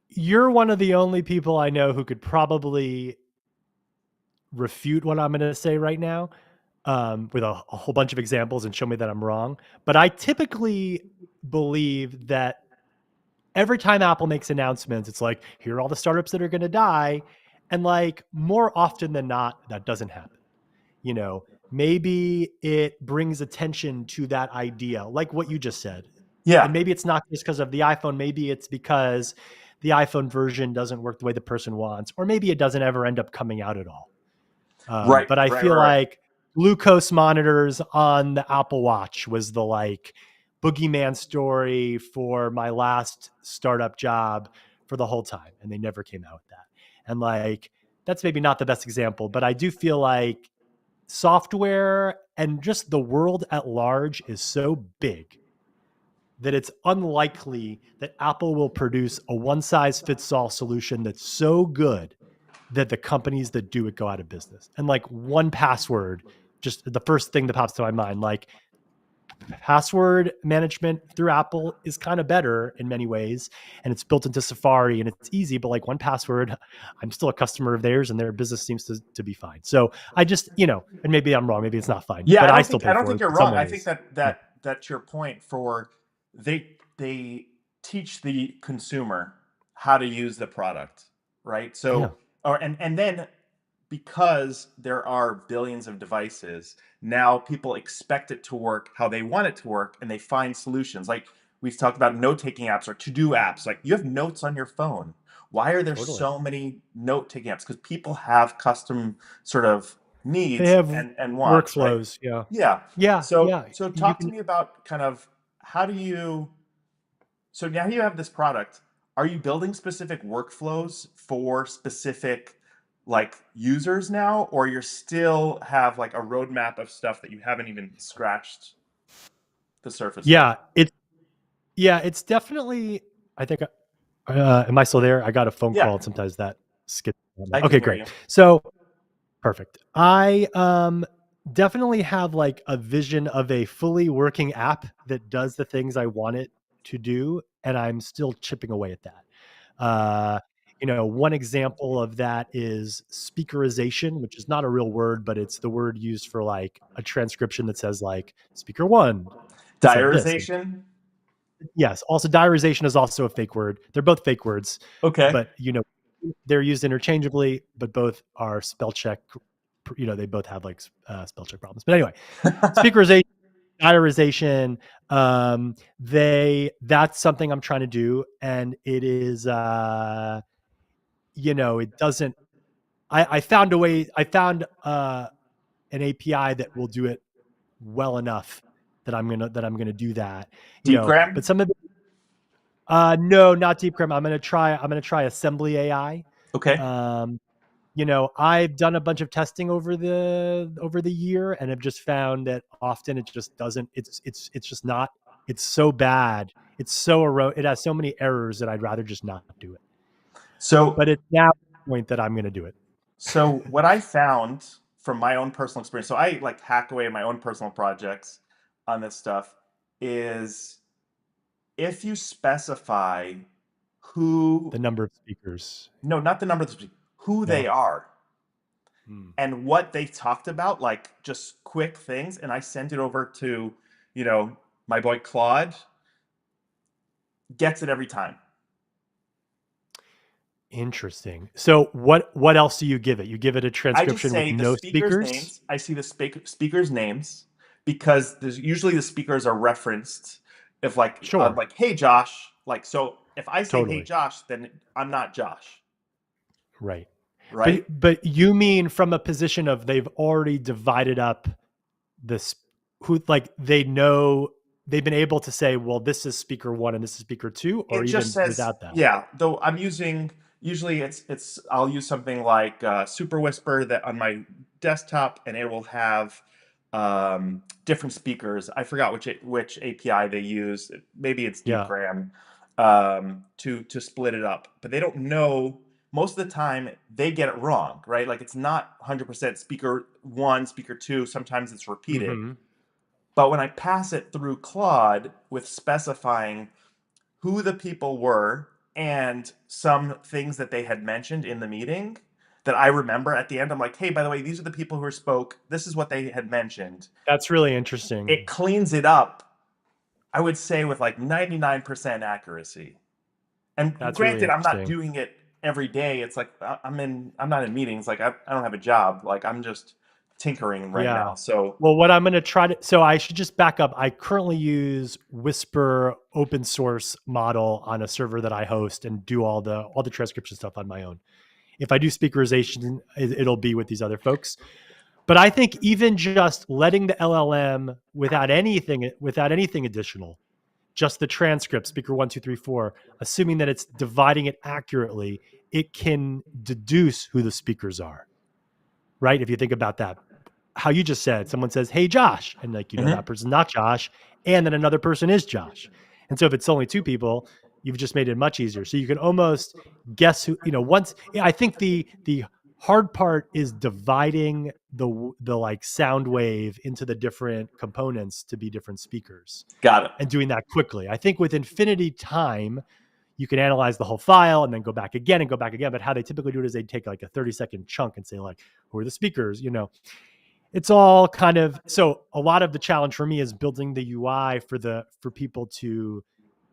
you're one of the only people I know who could probably refute what I'm going to say right now, with a whole bunch of examples and show me that I'm wrong. But I typically believe that every time Apple makes announcements, it's like, here are all the startups that are going to die. And like more often than not, that doesn't happen. Maybe it brings attention to that idea, like what you just said. Yeah. And maybe it's not just because of the iPhone. Maybe it's because the iPhone version doesn't work the way the person wants, or maybe it doesn't ever end up coming out at all. Right, But I right, feel right, right. like glucose monitors on the Apple Watch was the like boogeyman story for my last startup job for the whole time. And they never came out with that. And like, that's maybe not the best example, but I do feel like software and just the world at large is so big that it's unlikely that Apple will produce a one size fits all solution that's so good that the companies that do it go out of business. And like 1Password, just the first thing that pops to my mind, like password management through Apple is kind of better in many ways. And it's built into Safari and it's easy, but like 1Password, I'm still a customer of theirs and their business seems to be fine. So I just, and maybe I'm wrong, maybe it's not fine, Yeah, but I I don't still think I pay don't for think it you're in some wrong. I think ways. that Yeah. that's your point for they teach the consumer how to use the product, right? Yeah. So or and then because there are billions of devices, now people expect it to work how they want it to work and they find solutions. Like we've talked about note-taking apps or to-do apps. Like you have notes on your phone. Why are there Totally. so many note-taking apps? Because people have custom sort of They needs have and wants, right? workflows. Yeah. Yeah. Yeah. So Yeah. so You talk to can, me about kind of how do you so now you have this product. Are you building specific workflows for specific like users now, or you still have like a roadmap of stuff that you haven't even scratched the surface of? yeah, it's definitely, I think, am I still there? I got a phone Yeah, call and sometimes that skips. I can Okay, hear great. you. So perfect. I definitely have like a vision of a fully working app that does the things I want it to do, and I'm still chipping away at that. Uh, one example of that is speakerization, which is not a real word, but it's the word used for like a transcription that says like speaker one said this. Diarization. Yes. Also, diarization is also a fake word. They're both fake words, Okay. but they're used interchangeably, but both are spell check. They both have like spell check problems. But anyway, speakerization, diarization, that's something I'm trying to do, and it is, it doesn't. I found a way. I found an API that will do it well enough that I'm gonna do that. Deepgram. But some of no, not Deep Crim. I'm gonna try Assembly AI. Okay. Um, I've done a bunch of testing over the year and have just found that often it just doesn't. It's just not. It's so bad. It has so many errors that I'd rather just not do it. So But it's now the point that I'm going to do it. so what I found from my own personal experience, so I like hack away at my own personal projects on this stuff, is if you specify The who, number of speakers. no, not the number of the speakers, who they No. are Hmm. and what they talked about, like just quick things, and I sent it over to, you know, my boy Claude, gets it every time. Interesting. So what else do you give it? You give it a I just transcription with say the no speakers' speakers? names. I see the speakers' names because there's usually the speakers are referenced. If Sure, like, hey Josh, like, so if I say hey totally. Josh, then I'm not Josh, Right. But right? but you mean from a position of they've already divided up this, who, like, they know, they've been able to say, well, this is speaker one and this is speaker two, or It just even says, without that? yeah, though I'm using, usually I'll use something like Super Whisper that on my desktop, and it will have different speakers. I forgot which API they use. Maybe it's Yeah. Deepgram, to split it up. But they don't know, most of the time they get it wrong, right? Like it's not 100% speaker one, speaker two. Sometimes it's repeated. Hmm. But when I pass it through Claude with specifying who the people were and some things that they had mentioned in the meeting that I remember at the end. I'm like, hey, by the way, these are the people who spoke. This is what they had mentioned. That's really It interesting. cleans it up, I would say, with like 99% accuracy. And That's really granted, I'm not interesting. doing it every day. It's like I'm not in meetings. Like I don't have a job. Like I'm just tinkering right Yeah. now. So, Well, what I'm going to try to, so I should just back up. I currently use Whisper open source model on a server that I host and do all the transcription stuff on my own. If I do speakerization, it'll be with these other folks. But I think even just letting the LLM without anything additional, just the transcript, speaker one, two, three, four, assuming that it's dividing it accurately, it can deduce who the speakers are, right? If you think about that, how you just said, someone says, "Hey, Josh," and like, that mhm. person's not Josh, and then another person is Josh. And so if it's only two people, you've just made it much easier. So you can almost guess who, once. Yeah, I think the hard part is dividing the like sound wave into the different components to be different speakers Got it. and doing that quickly. I think with infinity time, you can analyze the whole file and then go back again and go back again. But how they typically do it is they take like a 30-second chunk and say, like, who are the speakers? It's all kind of, so a lot of the challenge for me is building the UI for people to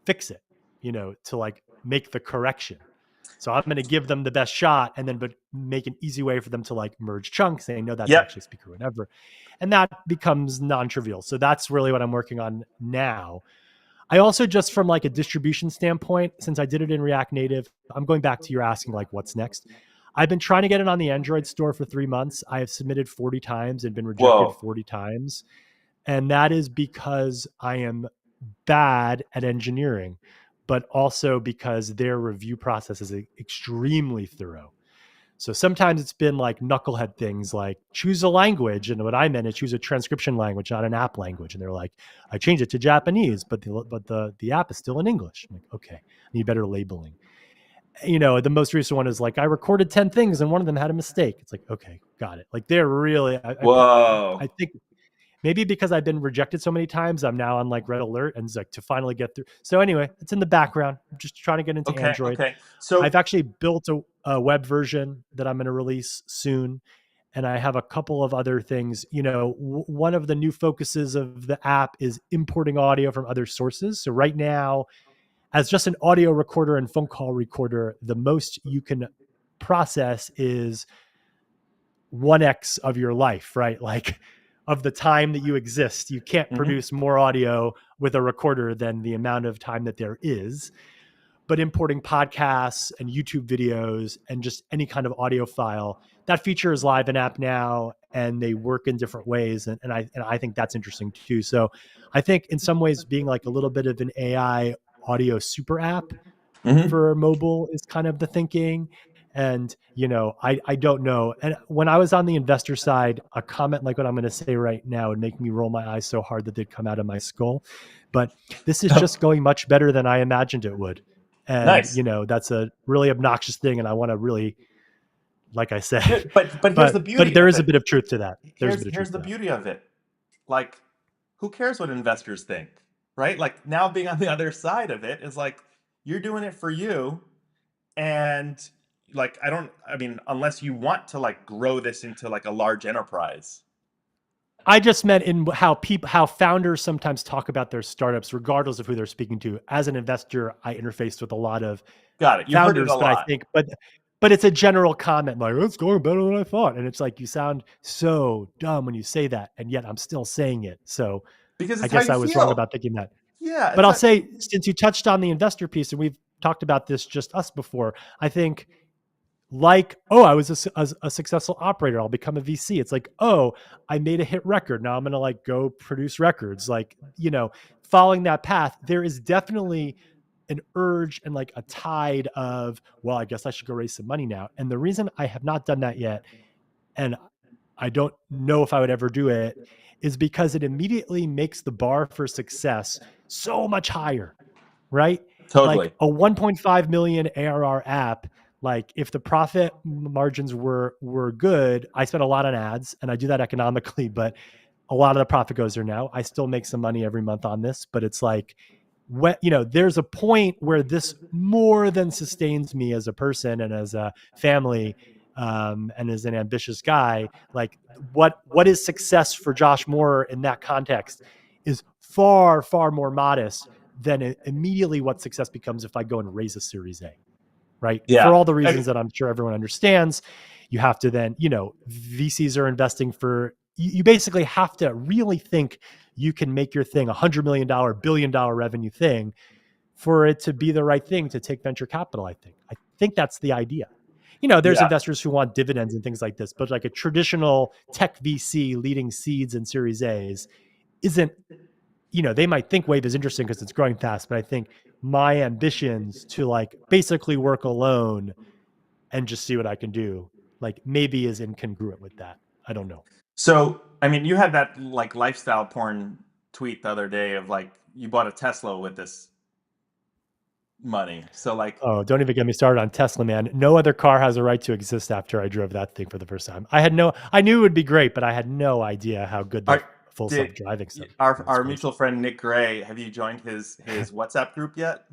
fix it, to like make the correction. So I'm going to give them the best shot and then but make an easy way for them to like merge chunks, saying no, that's Yep. actually speaker whatever. And that becomes non-trivial. So that's really what I'm working on now. I also, just from like a distribution standpoint, since I did it in React Native, I'm going back to your asking like what's next. I've been trying to get it on the Android store for 3 months. I have submitted 40 times and been rejected Whoa. 40 times. And that is because I am bad at engineering, but also because their review process is extremely thorough. So sometimes it's been like knucklehead things like choose a language. And what I meant is choose a transcription language, not an app language. And they're like, I changed it to Japanese, but the app is still in English. I'm like, okay, I need better labeling. The most recent one is like, I recorded 10 things and one of them had a mistake. It's like, okay, got it. Like they're really, I Whoa. think maybe because I've been rejected so many times, I'm now on like red alert and it's like to finally get through. So anyway, it's in the background. I'm just trying to get into Okay. Android. Okay. I've So, actually built a web version that I'm going to release soon. And I have a couple of other things. One of the new focuses of the app is importing audio from other sources. So right now, as just an audio recorder and phone call recorder, the most you can process is 1x of your life, right? Like of the time that you exist. You can't mhm. produce more audio with a recorder than the amount of time that there is. But importing podcasts and YouTube videos and just any kind of audio file, that feature is live in app now and they work in different ways. And I think that's interesting too. So I think in some ways being like a little bit of an AI audio super app Mhm. for mobile is kind of the thinking. And I don't know. And when I was on the investor side, a comment like what I'm going to say right now would make me roll my eyes so hard that they'd come out of my skull. But this is just going much better than I imagined it would. And Nice. that's a really obnoxious thing, and I want to really, like I said, But here's the but beauty there of is a it. bit of truth to that. There's a bit of Here's truth the to that. beauty of it. Like, who cares what investors think, right? Like now being on the other side of it is like you're doing it for you, and like I mean, unless you want to like grow this into like a large enterprise. I just meant in how founders sometimes talk about their startups, regardless of who they're speaking to. As an investor, I interfaced with a lot of Got it. You heard it a founders, but I lot. think, but it's a general comment like it's going better than I thought, and it's like you sound so dumb when you say that, and yet I'm still saying it. So Because I it's how guess you I was wrong feel. about thinking that. Yeah, But it's I'll not. say, since you touched on the investor piece, and we've talked about this just us before, I think like, oh, I was a successful operator, I'll become a VC. It's like, oh, I made a hit record, now I'm gonna like go produce records. Like, following that path, there is definitely an urge and like a tide of, well, I guess I should go raise some money now. And the reason I have not done that yet, and I don't know if I would ever do it, is because it immediately makes the bar for success so much higher, right? Like Totally. a 1.5 million ARR app, like if the profit margins were good, I spent a lot on ads and I do that economically, but a lot of the profit goes there now. I still make some money every month on this, but it's like, there's a point where this more than sustains me as a person and as a family, and as an ambitious guy. Like, what is success for Josh Mohrer in that context is far, far more modest than immediately what success becomes if I go and raise a Series A, right? For Yeah. all the reasons that I'm sure everyone understands. You have to then, VCs are investing for, you basically have to really think you can make your thing $100 million, $1 billion revenue thing for it to be the right thing to take venture capital. I think that's the idea. There's Yeah. investors who want dividends and things like this, but like a traditional tech VC leading seeds and Series A's isn't, they might think Wave is interesting because it's growing fast, but I think my ambitions to like basically work alone and just see what I can do, like maybe is incongruent with that. I don't know. So, I mean, you had that like lifestyle porn tweet the other day of like you bought a Tesla with this money. So like Oh, don't even get me started on Tesla, man. No other car has a right to exist after I drove that thing for the first time. I knew it would be great, but I had no idea how good the our full did self-driving stuff our was. mutual friend Nick Gray, have you joined his WhatsApp group yet?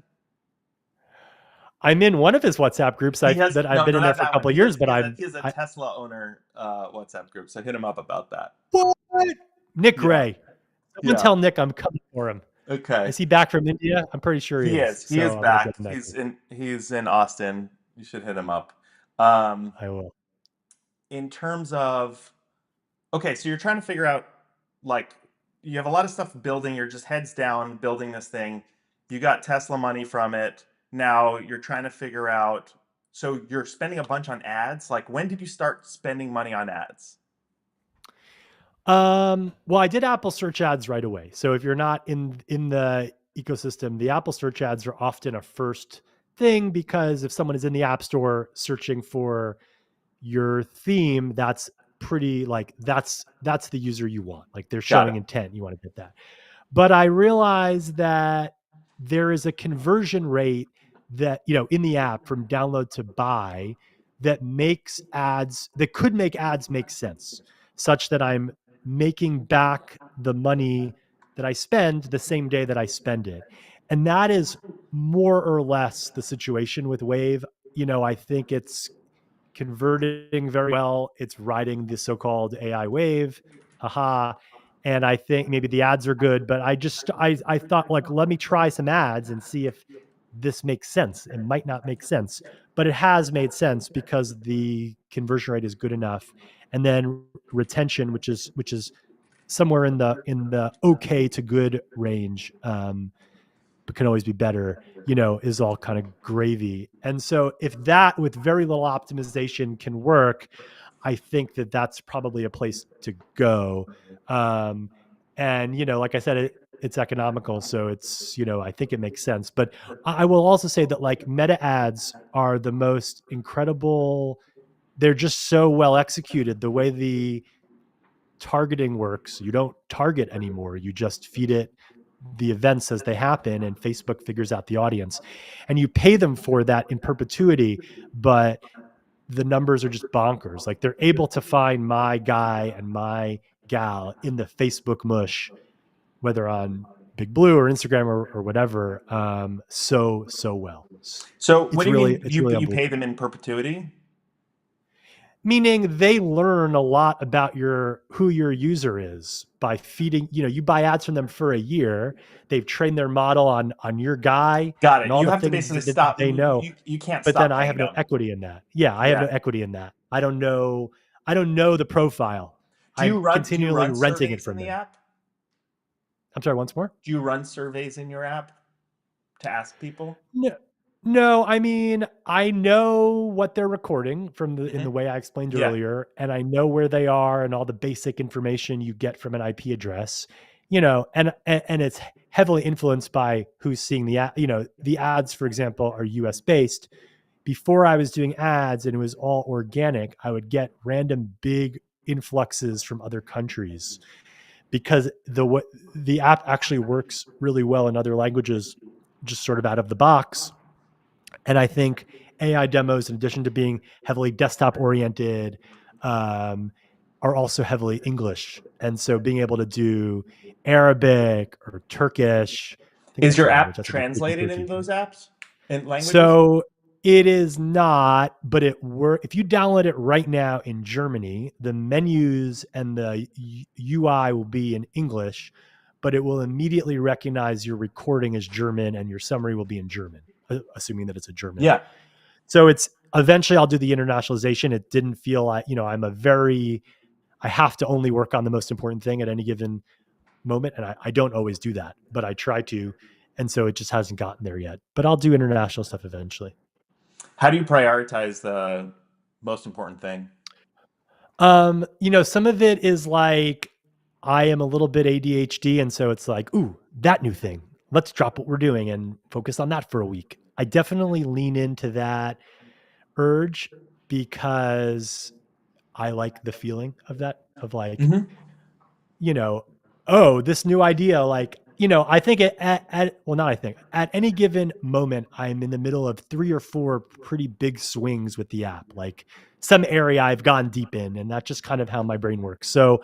I'm in one of his WhatsApp groups. He has That I've no, been no, in there not for a that one. couple of years, but He has a I Tesla owner WhatsApp group. So hit him up about that. what? Nick Yeah. Gray. Someone Yeah. tell Nick I'm coming for him. Okay. Is he back from India? I'm pretty sure he He is. is. He is So I'm gonna get back. in that group. He's in Austin. You should hit him up. Um, I will. in terms of okay, so you're trying to figure out like you have a lot of stuff building, you're just heads down building this thing. You got Tesla money from it. Now you're trying to figure out so you're spending a bunch on ads. Like when did you start spending money on ads? Well, I did Apple search ads right away. So if you're not in the ecosystem, the Apple search ads are often a first thing, because if someone is in the App Store searching for your theme, that's pretty like that's the user you want. Like they're Got it. showing intent, you want to get that. But I realized that there is a conversion rate that, in the app from download to buy, that could make ads make sense, such that I'm making back the money that I spend the same day that I spend it. And that is more or less the situation with Wave. I think it's converting very well. It's riding the so-called AI wave. Haha. And I think maybe the ads are good, but I thought, like, let me try some ads and see if this makes sense. It might not make sense, but it has made sense because the conversion rate is good enough. And then retention, which is somewhere in the okay to good range, but can always be better, is all kind of gravy. And so if that with very little optimization can work, I think that that's probably a place to go. Um, and like I said, it's economical, so it's I think it makes sense. But I will also say that like meta ads are the most incredible. They're just so well executed. The way the targeting works, you don't target anymore. You just feed it the events as they happen, and Facebook figures out the audience, and you pay them for that in perpetuity. But the numbers are just bonkers. Like they're able to find my guy and my gal in the Facebook mush, whether on Big Blue or Instagram or whatever, so well. So what It's do you really mean it's really you pay unbelievable. them in perpetuity? meaning they learn a lot about who your user is by feeding, you buy ads from them for a year. They've trained their model on your guy Got and it. all You the have to things basically that stop. they know, You can't but then stop I paying have no them. equity in that. Yeah, I have no Yeah. equity in that. I don't know the profile. I'm Do you continually run renting it surveys in from the them. app? I'm sorry, once more. Do you run surveys in your app to ask people? No, no. I mean, I know what they're recording from in Hmm. the way I explained Yeah. earlier, and I know where they are and all the basic information you get from an IP address. And it's heavily influenced by who's seeing the ad. The ads, for example, are U.S. based. Before I was doing ads and it was all organic, I would get random big influxes from other countries because the app actually works really well in other languages, just sort of out of the box. And I think AI demos, in addition to being heavily desktop oriented, um, are also heavily English. And so being able to do Arabic or Turkish, I think Is that's a your language. app That's a big thing in translated into Turkey. those apps in languages? So it is not, but if you download it right now in Germany, the menus and the UI will be in English, but it will immediately recognize your recording as German and your summary will be in German, assuming that it's a German. Yeah. So it's eventually I'll do the internationalization. It didn't feel like, I have to only work on the most important thing at any given moment. And I don't always do that, but I try to. And so it just hasn't gotten there yet. But I'll do international stuff eventually. How do you prioritize the most important thing? Some of it is like I am a little bit ADHD, and so it's like, ooh, that new thing. Let's drop what we're doing and focus on that for a week. I definitely lean into that urge because I like the feeling of that, of like, Hmm. you know, oh, this new idea, like, I think well, not I think, at any given moment, I'm in the middle of 3 or 4 pretty big swings with the app, like some area I've gone deep in, and that's just kind of how my brain works. So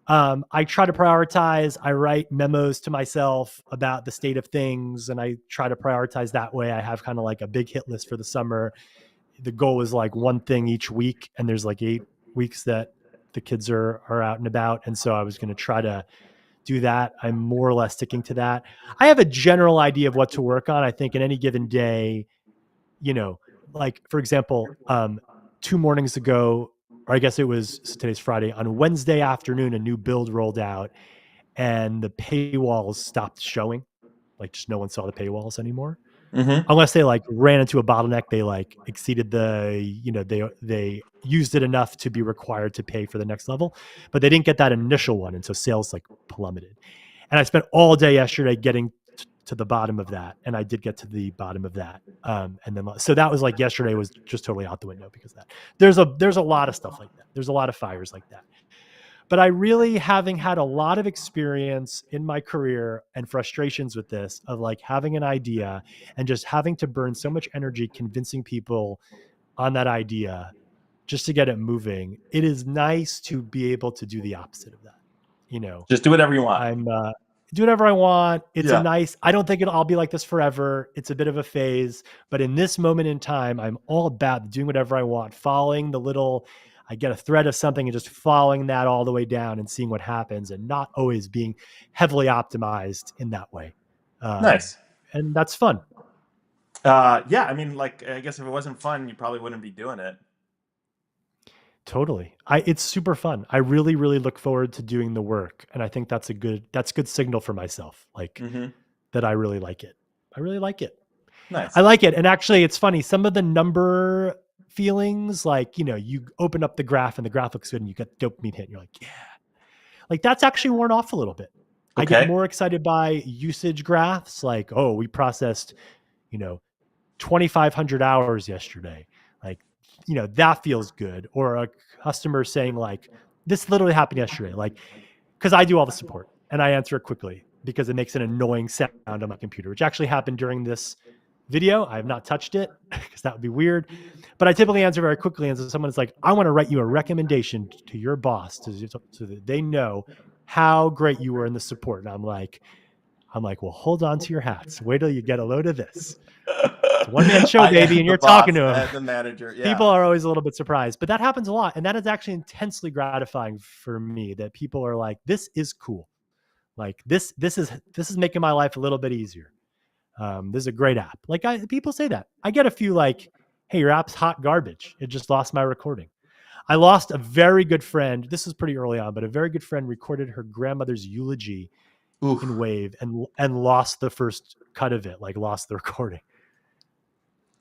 I try to prioritize. I write memos to myself about the state of things, and I try to prioritize that way. I have kind of like a big hit list for the summer. The goal is like one thing each week, and there's like 8 weeks that the kids are out and about, and so I was going to try to do that. I'm more or less sticking to that. I have a general idea of what to work on. I think in any given day, you know, like for example, 2 mornings ago, or I guess it was, so today's Friday, on Wednesday afternoon, a new build rolled out and the paywalls stopped showing. Like just no one saw the paywalls anymore. Hmm. Unless they like ran into a bottleneck, they like exceeded they used it enough to be required to pay for the next level, but they didn't get that initial one, and so sales like plummeted. And I spent all day yesterday getting to the bottom of that, and I did get to the bottom of that. And then so that was like yesterday was just totally out the window because of that. There's a lot of stuff like that. There's a lot of fires like that. But I really, having had a lot of experience in my career and frustrations with this, of like having an idea and just having to burn so much energy convincing people on that idea just to get it moving, it is nice to be able to do the opposite of that. You know, Just do whatever you want. I'm do whatever I want. It's a Yeah. nice, I don't think I'll be like this forever. It's a bit of a phase, but in this moment in time, I'm all about doing whatever I want, following the little, I get a thread of something and just following that all the way down and seeing what happens and not always being heavily optimized in that way. Um, Nice. and that's fun. Yeah. I mean, like, I guess if it wasn't fun, you probably wouldn't be doing it. Totally. It's super fun. I really, really look forward to doing the work. And I think that's good signal for myself. Like Hmm. that I really like it. I really like it. I Nice. like it. And actually, it's funny. Some of the number feelings, like, you open up the graph and the graph looks good and you get dopamine hit. And you're like, yeah, like that's actually worn off a little bit. I get Okay. more excited by usage graphs like, oh, we processed, you know, 2,500 hours yesterday. Like, that feels good. Or a customer saying, like, this literally happened yesterday. Like, because I do all the support and I answer it quickly because it makes an annoying sound on my computer, which actually happened during this video. I have not touched it because that would be weird, but I typically answer very quickly. And so someone's like, I want to write you a recommendation to your boss so that they know how great you were in the support. And I'm like, well, hold on to your hats. Wait till you get a load of this. It's one man show, I baby, am and the you're talking boss. to I him. am the manager. People Yeah. are always a little bit surprised, but that happens a lot. And that is actually intensely gratifying for me, that people are like, this is cool. Like this is making my life a little bit easier. This is a great app. Like people say that. I get a few like, hey, your app's hot garbage. It just lost my recording. I lost a very good friend. This was pretty early on, but a very good friend recorded her grandmother's eulogy in Oof. Wave and lost the first cut of it, like lost the recording.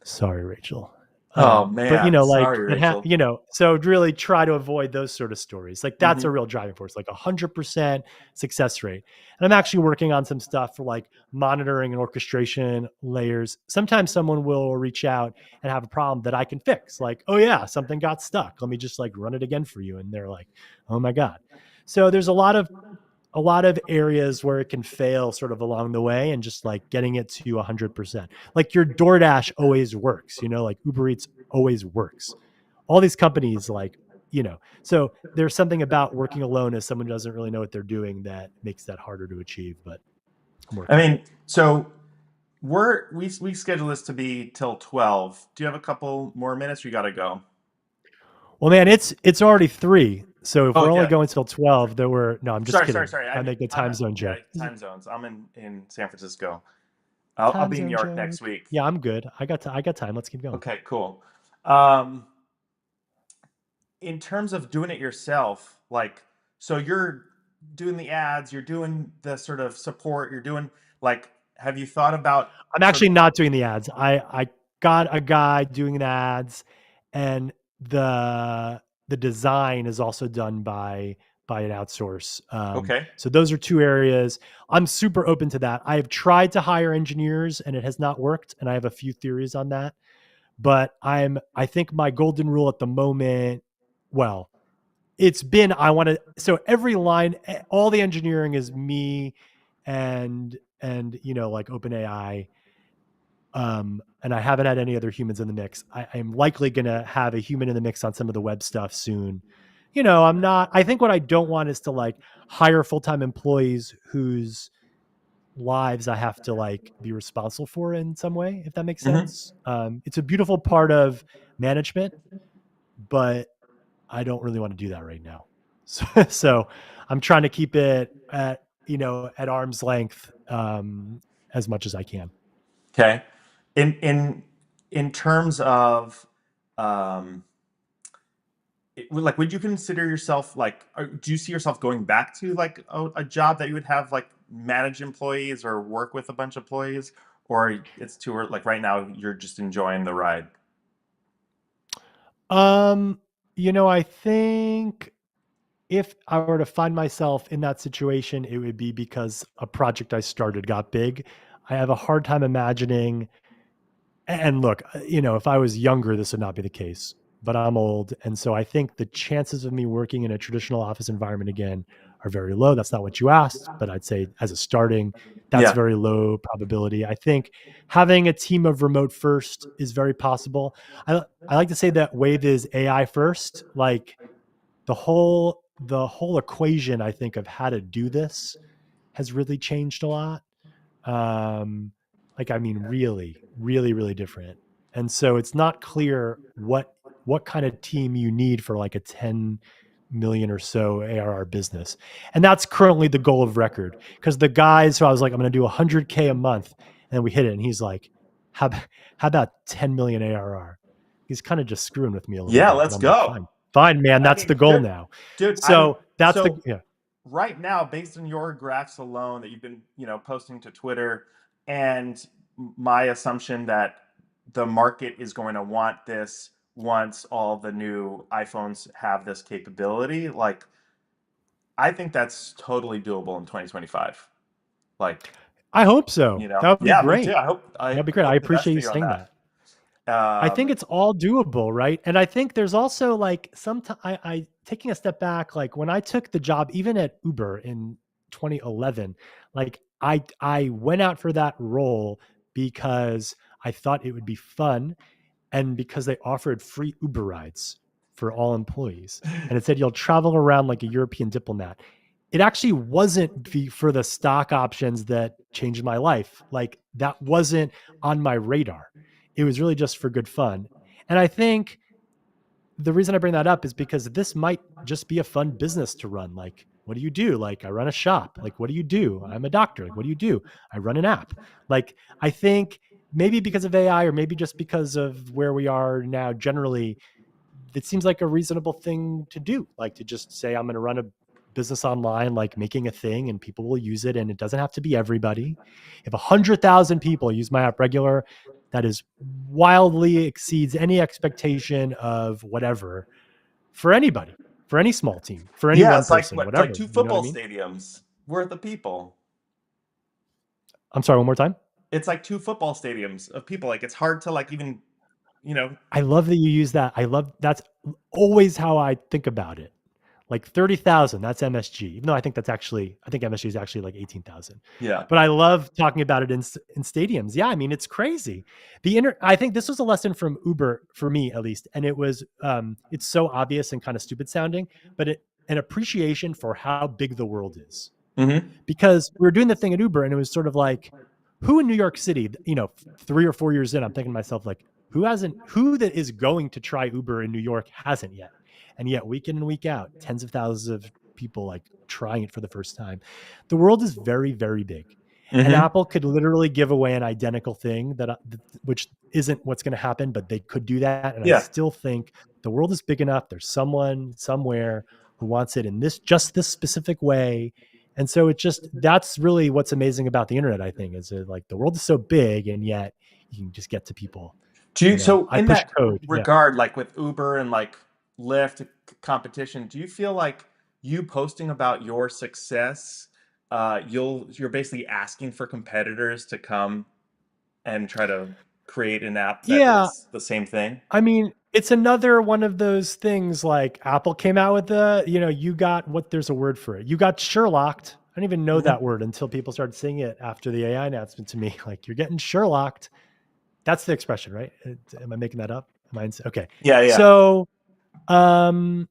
Sorry, Rachel. Oh But man. like Sorry, Rachel. so really try to avoid those sort of stories. Like that's a Hmm. real driving force, like 100% success rate. And I'm actually working on some stuff for like monitoring and orchestration layers. Sometimes someone will reach out and have a problem that I can fix. Like, oh yeah, something got stuck. Let me just like run it again for you. And they're like, oh my God. So there's a lot of areas where it can fail sort of along the way, and just like getting it to 100%. Like your DoorDash always works, like Uber Eats always works. All these companies, like, so there's something about working alone as someone who doesn't really know what they're doing that makes that harder to achieve, but I'm I working on it. mean, so we schedule this to be till 12. Do you have a couple more minutes? We got to go. Well, man, it's already 3. So if Oh we're only yeah. going till 12, there were no, I'm just Sorry, kidding. sorry. I I mean, make a time zone yeah, joke. time zones. I'm in San Francisco. I'll Time be in New zone York next joke. week. Yeah, I'm good. I got time. Let's keep going. Okay, cool. Um, in terms of doing it yourself, like, so you're doing the ads, you're doing the sort of support, you're doing like, have you thought about I'm sort actually of, not doing the ads. I got a guy doing the ads, and the design is also done by an outsource. okay. So those are 2 areas. I'm super open to that. I have tried to hire engineers and it has not worked, and I have a few theories on that. But I think my golden rule at the moment, well, it's been I want to so every line, all the engineering is me and like OpenAI, and I haven't had any other humans in the mix. I'm likely going to have a human in the mix on some of the web stuff soon. I'm not, I think what I don't want is to like hire full-time employees whose lives I have to like be responsible for in some way, if that makes Hmm. sense. It's a beautiful part of management, but I don't really want to do that right now. So I'm trying to keep it at arm's length, as much as I can. Okay. In terms of, um, like, would you consider yourself like, do you see yourself going back to like a job that you would have like manage employees or work with a bunch of employees, or it's too early, like right now you're just enjoying the ride? Um, I think if I were to find myself in that situation, it would be because a project I started got big. I have a hard time imagining. And look, if I was younger, this would not be the case, but I'm old. And so I think the chances of me working in a traditional office environment again are very low. That's not what you asked, but I'd say as a starting, that's Yeah. very low probability. I think having a team of remote first is very possible. I like to say that Wave is AI first. Like the whole equation, I think, of how to do this has really changed a lot. um like, I mean, really, really, really different. And so it's not clear what kind of team you need for like a 10 million or so ARR business. And that's currently the goal of record, because the guys who I was like, I'm going to do 100K a month, and we hit it, and he's like, how about 10 million ARR? He's kind of just screwing with me a little Yeah, bit, but let's I'm like, go. fine, man, I that's the mean, goal now. dude, I mean, So that's the so yeah. right now, based on your graphs alone that you've been, posting to Twitter, and my assumption that the market is going to want this once all the new iPhones have this capability, like, I think that's totally doable in 2025. Like, I hope so. That would be yeah, me too. great. I hope I That'd be great. I hope the best appreciate for you you on saying that. that. I think it's all doable, right? And I think there's also like I taking a step back, like when I took the job, even at Uber in 2011, like I went out for that role because I thought it would be fun, and because they offered free Uber rides for all employees. And it said you'll travel around like a European diplomat. It actually wasn't for the stock options that changed my life. Like that wasn't on my radar. it was really just for good fun. And I think the reason I bring that up is because this might just be a fun business to run. Like, what do you do? Like, I run a shop. Like, what do you do? I'm a doctor. Like, what do you do? I run an app. Like, I think maybe because of AI, or maybe just because of where we are now generally, it seems like a reasonable thing to do. Like, to just say, I'm going to run a business online, like making a thing, and people will use it. And it doesn't have to be everybody. If 100,000 people use my app regular, that is wildly exceeds any expectation of whatever for anybody, for any small team, for any Yeah, one it's like person, what? It's like whatever. two You know what I football mean? stadiums worth of people. I'm sorry, one more time. It's like two football stadiums of people. Like it's hard to like even, you know. I love that you use that. I love that's always how I think about it. Like 30,000, that's MSG. Even though I think MSG is actually like 18,000. Yeah. But I love talking about it in stadiums. Yeah, I mean, it's crazy. I think this was a lesson from Uber for me at least, and it was it's so obvious and kind of stupid sounding, but an appreciation for how big the world is, Mm-hmm. because we were doing the thing at Uber and it was sort of like, who in New York City, 3 or 4 years in, I'm thinking to myself, like, who that is going to try Uber in New York hasn't yet. And yet week in and week out, tens of thousands of people like trying it for the first time. The world is very, very big. And Mm-hmm. Apple could literally give away an identical thing which isn't what's going to happen, but they could do that. And I Yeah. still think the world is big enough. There's someone somewhere who wants it in this specific way. And so that's really what's amazing about the internet, I think, is that, like, the world is so big and yet you can just get to people. Do you, so I in push that code. Yeah. regard, like with Uber and like Lyft competition, do you feel like you posting about your success, you're basically asking for competitors to come and try to create an app that Yeah. is the same thing? I mean, it's another one of those things, like Apple came out with you got there's a word for it. You got Sherlocked. I didn't even know Hmm. that word until people started saying it after the AI announcement to me. Like, you're getting Sherlocked. That's the expression, right? Am I making that up? Okay. Yeah, yeah. So, um,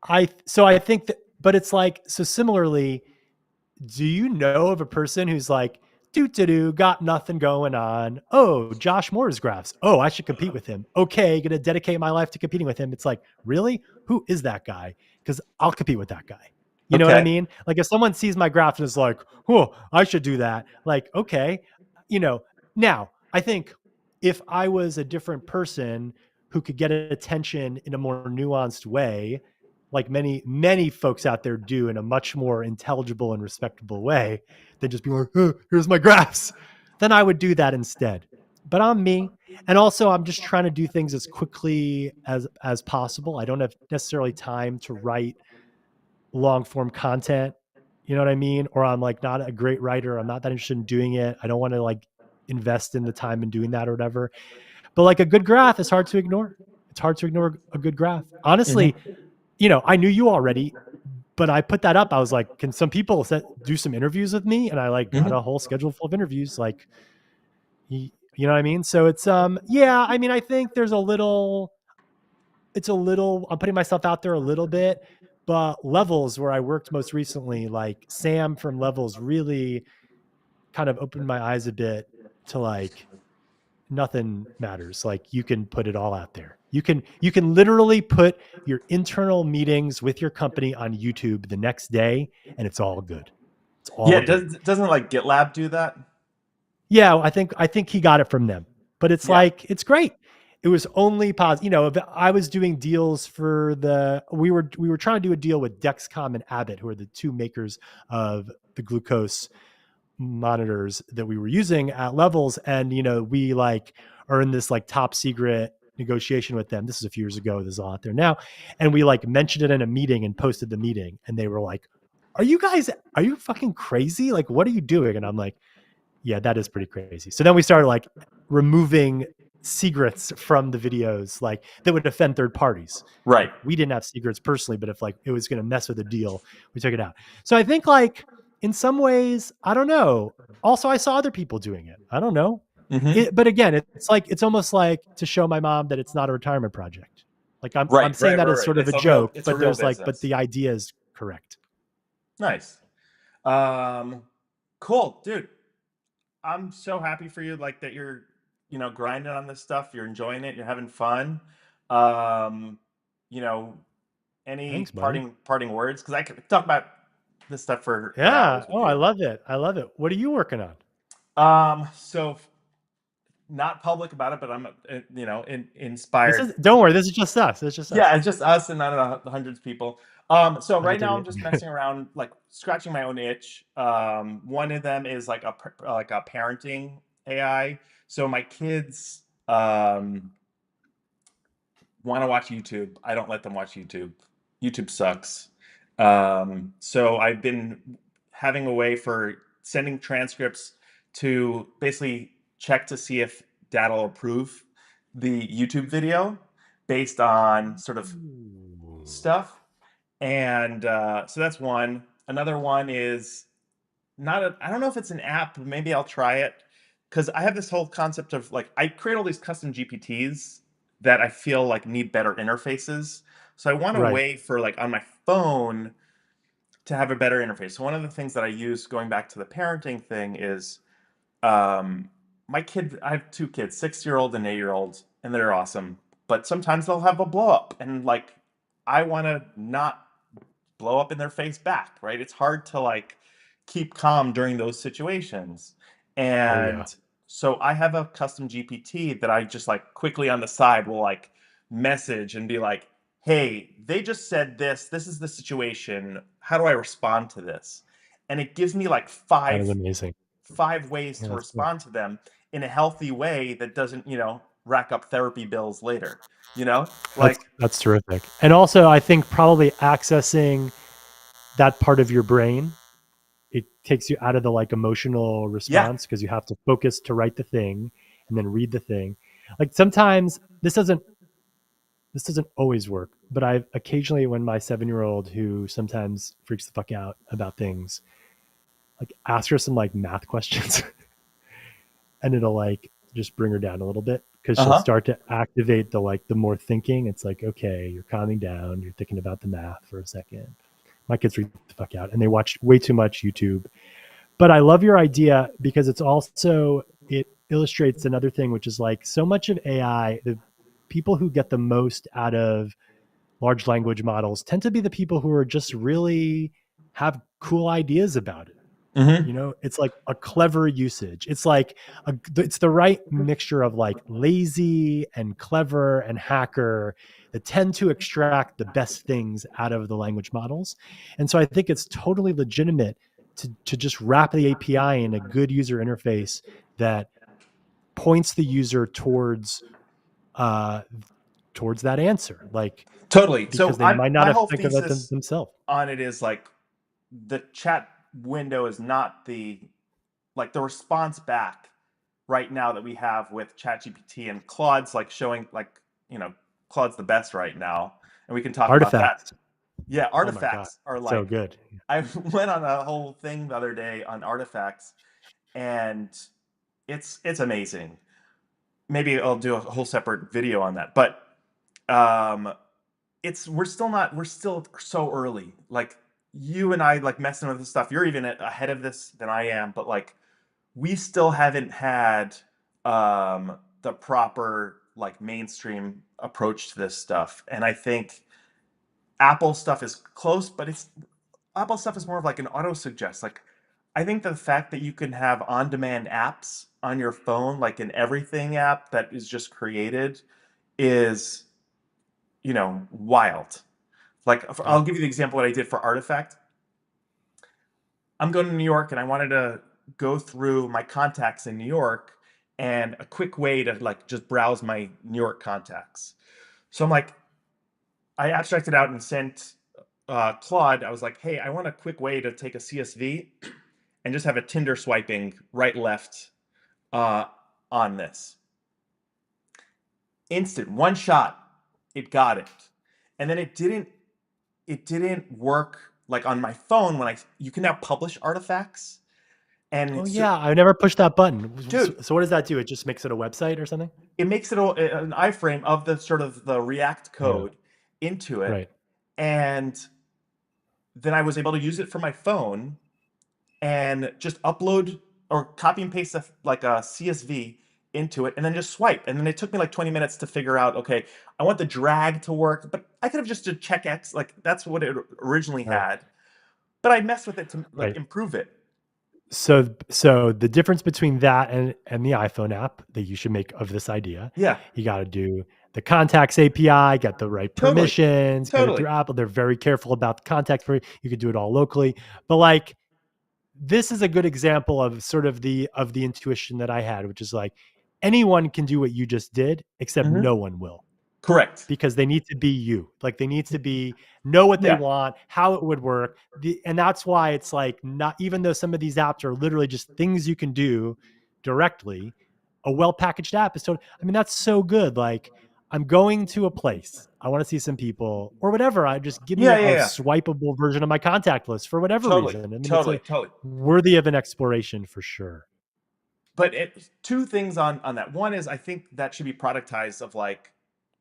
I think that, but it's like, so similarly, do you know of a person who's like, doo got nothing going on? Oh, Josh Mohler's graphs. Oh, I should compete with him. Okay, gonna dedicate my life to competing with him. It's like, really? Who is that guy? Because I'll compete with that guy. You know what I Okay. mean? Like, if someone sees my graph and is like, oh, I should do that. Like, okay, you know. Now, I think if I was a different person who could get attention in a more nuanced way, like many folks out there do, in a much more intelligible and respectable way than just being like, oh, here's my graphs, then I would do that instead. But I'm me. And also, I'm just trying to do things as quickly as possible. I don't have necessarily time to write long form content. You know what I mean? Or I'm like not a great writer. I'm not that interested in doing it. I don't want to like invest in the time in doing that or whatever. But like, a good graph is hard to ignore. It's hard to ignore a good graph. Honestly, Hmm. I knew you already, but I put that up. I was like, can some people do some interviews with me? And I like got a Hmm. whole schedule full of interviews. Like, you know what I mean? So it's, yeah, I mean, I think I'm putting myself out there a little bit, but Levels, where I worked most recently, like Sam from Levels really kind of opened my eyes a bit to, like, nothing matters. Like, you can put it all out there. You can literally put your internal meetings with your company on YouTube the next day, and it's all good. It's Yeah, all good. doesn't like GitLab do that? Yeah, I think he got it from them. But it's Yeah. like, it's great. It was only positive. If I was doing deals for we were trying to do a deal with Dexcom and Abbott, who are the two makers of the glucose monitors that we were using at Levels. And we like are in this like top secret negotiation with them. This is a few years ago. This is all out there now. And we like mentioned it in a meeting and posted the meeting, and they were like, are you fucking crazy? Like, what are you doing? And I'm like, yeah, that is pretty crazy. So then we started like removing secrets from the videos, like, that would offend third parties. Right. Like, we didn't have secrets personally, but if like it was going to mess with the deal, we took it out. So I think, like, in some ways, I don't know. Also, I saw other people doing it. I don't know. Hmm. But again, it's almost like to show my mom that it's not a retirement project. Like, I'm Right, saying right, that right, as right. sort of a joke, It's a but real but business. the idea is correct. Nice. Um, cool, dude. I'm so happy for you, like that you're grinding on this stuff, you're enjoying it, you're having fun. Um, you know, any Thanks, buddy. parting words? Because I could talk about this stuff for Yeah. hours with Oh, I you. love it. I love it. What are you working on? So not public about it, but I'm This inspired. is, don't worry, this is just us. It's just us. Yeah, it's just us and I don't know, hundreds of people. So I right get to now be I'm just messing around, like scratching my own itch. One of them is like a parenting AI. So my kids want to watch YouTube. I don't let them watch YouTube. YouTube sucks. So I've been having a way for sending transcripts to basically check to see if dad will approve the YouTube video based on sort of Ooh. stuff. And so that's one. Another one is not a, I don't know if it's an app, but maybe I'll try it. Because I have this whole concept of like, I create all these custom GPTs that I feel like need better interfaces. So I want a Right. way for like on my phone to have a better interface. So one of the things that I use going back to the parenting thing is um, my kid, I have two kids, 6-year-old and 8-year-old, and they're awesome. But sometimes they'll have a blow up, and like I want to not blow up in their face back, right? It's hard to like keep calm during those situations. Oh yeah. And so I have a custom GPT that I just like quickly on the side will like message and be like, "Hey, they just said this. This is the situation. How do I respond to this?" And it gives me like That is five amazing. five ways Yeah, to that's cool. respond to them in a healthy way that doesn't, rack up therapy bills later. You know? Like, That's terrific. And also, I think probably accessing that part of your brain, it takes you out of the like emotional yeah. response because you have to focus to write the thing and then read the thing. Like sometimes this doesn't always work, but I've occasionally when my 7 year old who sometimes freaks the fuck out about things, like ask her some like math questions and it'll like just bring her down a little bit because she'll Uh-huh. start to activate the like the more thinking. It's like, okay, you're calming down, you're thinking about the math for a second. My kids freak the fuck out and they watch way too much YouTube. But I love your idea because it's also it illustrates another thing, which is like so much of AI, the people who get the most out of large language models tend to be the people who are just really have cool ideas about it. You Mhm. know, it's like a clever usage. It's the right mixture of like lazy and clever and hacker that tend to extract the best things out of the language models. And so I think it's totally legitimate to just wrap the API in a good user interface that points the user uh towards that answer. Like Totally. because So they I'm might not my have whole think of it thesis themselves. on it is like the chat window is not the response back right now that we have with ChatGPT and Claude's like showing like, you know, Claude's the best right now. And we can talk about that. Artifacts. Yeah, Oh my god. artifacts are So like good. I went on a whole thing the other day on artifacts and it's amazing. Maybe I'll do a whole separate video on that. But um it's we're still so early. Like you and I like messing with this stuff. You're even ahead of this than I am, but like we still haven't had the proper like mainstream approach to this stuff. And I think Apple stuff is close, but it's Apple stuff is more of like an auto suggest. Like I think the fact that you can have on-demand apps on your phone, like an everything app that is just created, is wild. Like Yeah. I'll give you the example what I did for Artifact. I'm going to New York and I wanted to go through my contacts in New York and a quick way to like just browse my New York contacts. So I'm like, I abstracted out and sent Claude. I was like, hey, I want a quick way to take a CSV and just have a Tinder swiping right left uh, on this. Instant, one shot, it got it. And then it didn't work like on my phone when I you can now publish artifacts. Oh And so, yeah, I never pushed that button. dude, So what does that do? It just makes it a website or something? it makes it an iframe of the sort of the React Yeah. code into it, Right. and then I was able to use it for my phone and just upload or copy and paste like a CSV into it and then just swipe. And then it took me like 20 minutes to figure out, okay, I want the drag to work, but I could have just did check X, like that's what it originally Right. had. But I messed with it to like Right. improve it. So the difference between that and the iPhone app that you should make of this idea, Yeah, you got to do the contacts API, get the right totally. permissions, get it Totally. through Apple. They're very careful about the contacts. You could do it all locally, but like this is a good example of sort of the intuition that I had, which is like anyone can do what you just did, except Hmm. no one will, Correct. because they need to be you. Like they need to be know what they Yeah. want, how it would work. And that's why it's like not even though some of these apps are literally just things you can do directly, a well-packaged app is so I mean, that's so good. Like I'm going to a place. I want to see some people or whatever. I just give me Yeah, a yeah, yeah. swipeable version of my contact list for whatever Totally. reason. I mean, it's Totally. a Totally. worthy of an exploration for sure. But two things on that. One is I think that should be productized of like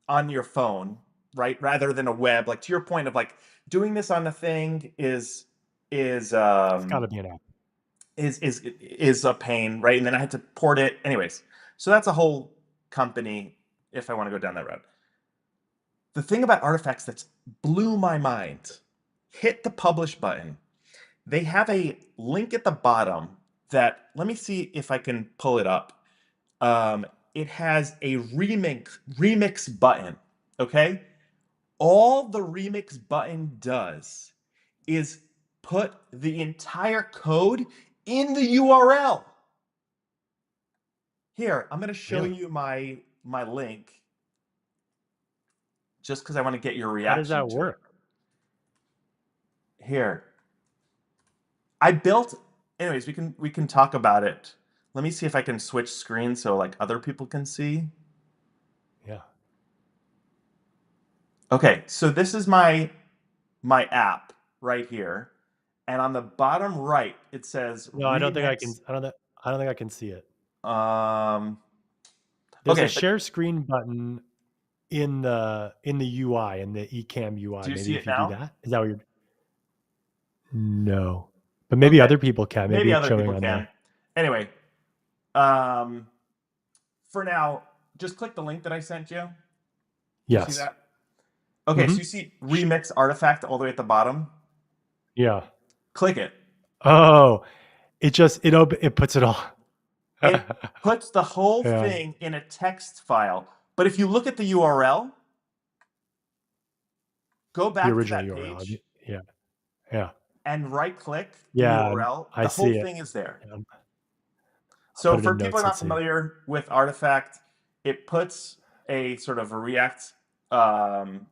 on your phone, right? Rather than a web. Like to your point of like doing this on the thing is It's got to be an app. is a pain, right? And then I had to port it. Anyways, so that's a whole company if I want to go down that road. The thing about artifacts that's blew my mind, hit the publish button. They have a link at the bottom that, let me see if I can pull it up. It has a remix button. Okay, all the remix button does is put the entire code in the URL. Here, I'm going to show Really? you my link just because I want to get your How does reaction that to it. work? Here, I built. Anyways, we can talk about it. Let me see if I can switch screens so like other people can see. Yeah. Okay, so this is my app right here, and on the bottom right it says No, I don't think I can. remix. I don't think I can see it. Um, There's a okay, but share screen button in the UI in the Ecamm do UI. you Maybe see it if you do now? that, is that what you're? No, but maybe Okay, other people can. Maybe maybe it's other showing people on can. the. Anyway, um, for now, just click the link that I sent you. Do you see Yes. that? Okay, Hmm. so you see remix artifact all the way at the bottom. Yeah. Click it. Oh, it puts it all. It puts the whole Yeah. thing in a text file. But if you look at the URL, go The back to original that URL. page Yeah. Yeah. and right click the Yeah. URL, I the whole see it. thing is there. Yeah, I'll So put it for in people notes. not Let's see. familiar with Artifact, it puts a sort of a React um,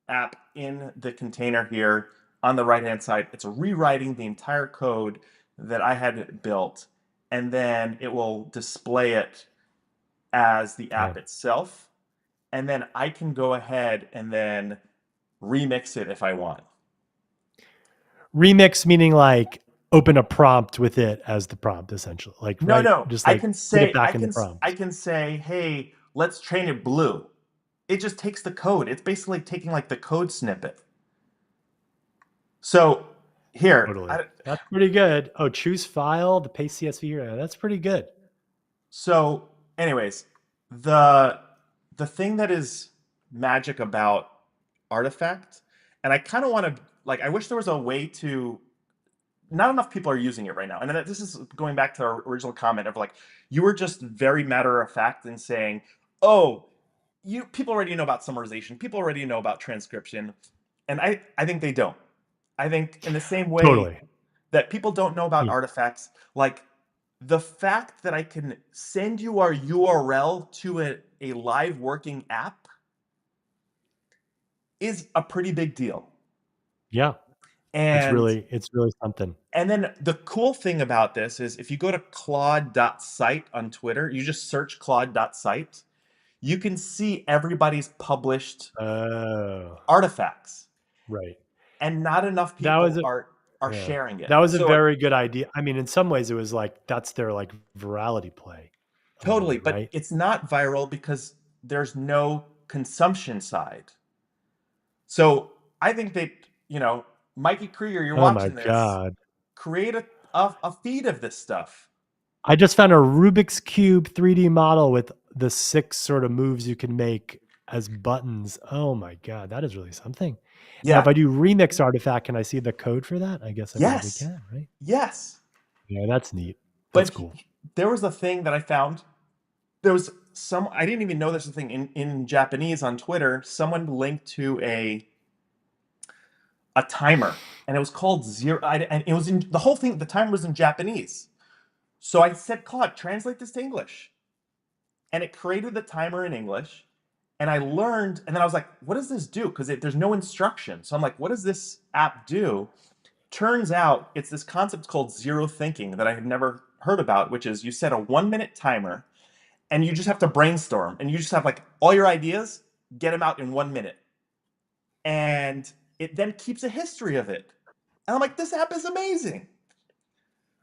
app in the container here on the right hand side. It's rewriting the entire code that I had built, and then it will display it as the Yeah. app itself. And then I can go ahead and then remix it if I want. Remix meaning like open a prompt with it as the prompt, essentially. Like No, right, no. just I like can put it say back in the prompt. I can say, "Hey, let's train it blue." It just takes the code. It's basically taking like the code snippet. So here, Totally. That's pretty good. Oh, choose file, the paste CSV here. Yeah, that's pretty good. so anyways, the the thing that is magic about Artifact, and I kind of want to like I wish there was a way to not enough people are using it right now. And this is going back to our original comment of like you were just very matter of fact in saying, "Oh, you people already know about summarization. People already know about transcription." And I think they don't. I think in the same way Totally. that people don't know about Yeah. artifacts, like the fact that I can send you our URL to a live working app is a pretty big deal. Yeah. And It's really something. and then the cool thing about this is if you go to claude.site on Twitter, you just search claude.site, you can see everybody's published Oh, artifacts. right. And not enough That was people a are yeah. sharing it. That was a So like very good idea. I mean, in some ways it was like that's their like virality play a little totally, bit, but right? it's not viral because there's no consumption side. So I think that, Mikey Krieger, you're Oh my watching this, god. create a feed of this stuff. I just found a Rubik's Cube 3D model with the 6 sort of moves you can make as buttons. Oh my god, that is really something. Now, if Yeah. I do remix artifact, can I see the code for that? I guess I probably Yes. can, right? Yes. Yeah, that's neat. But That's cool. there was a thing that I found. There was some, I didn't even know there's a thing in Japanese on Twitter. Someone linked to a timer, and it was called zero. And it was in the whole thing. The timer was in Japanese. So I said, Claude, translate this to English, and it created the timer in English. And I learned, and then I was like, what does this do? Because there's no instruction. So I'm like, what does this app do? Turns out it's this concept called zero thinking that I had never heard about, which is you set a 1 minute timer and you just have to brainstorm and you just have like all your ideas, get them out in 1 minute. And it then keeps a history of it. And I'm like, this app is amazing. Yeah.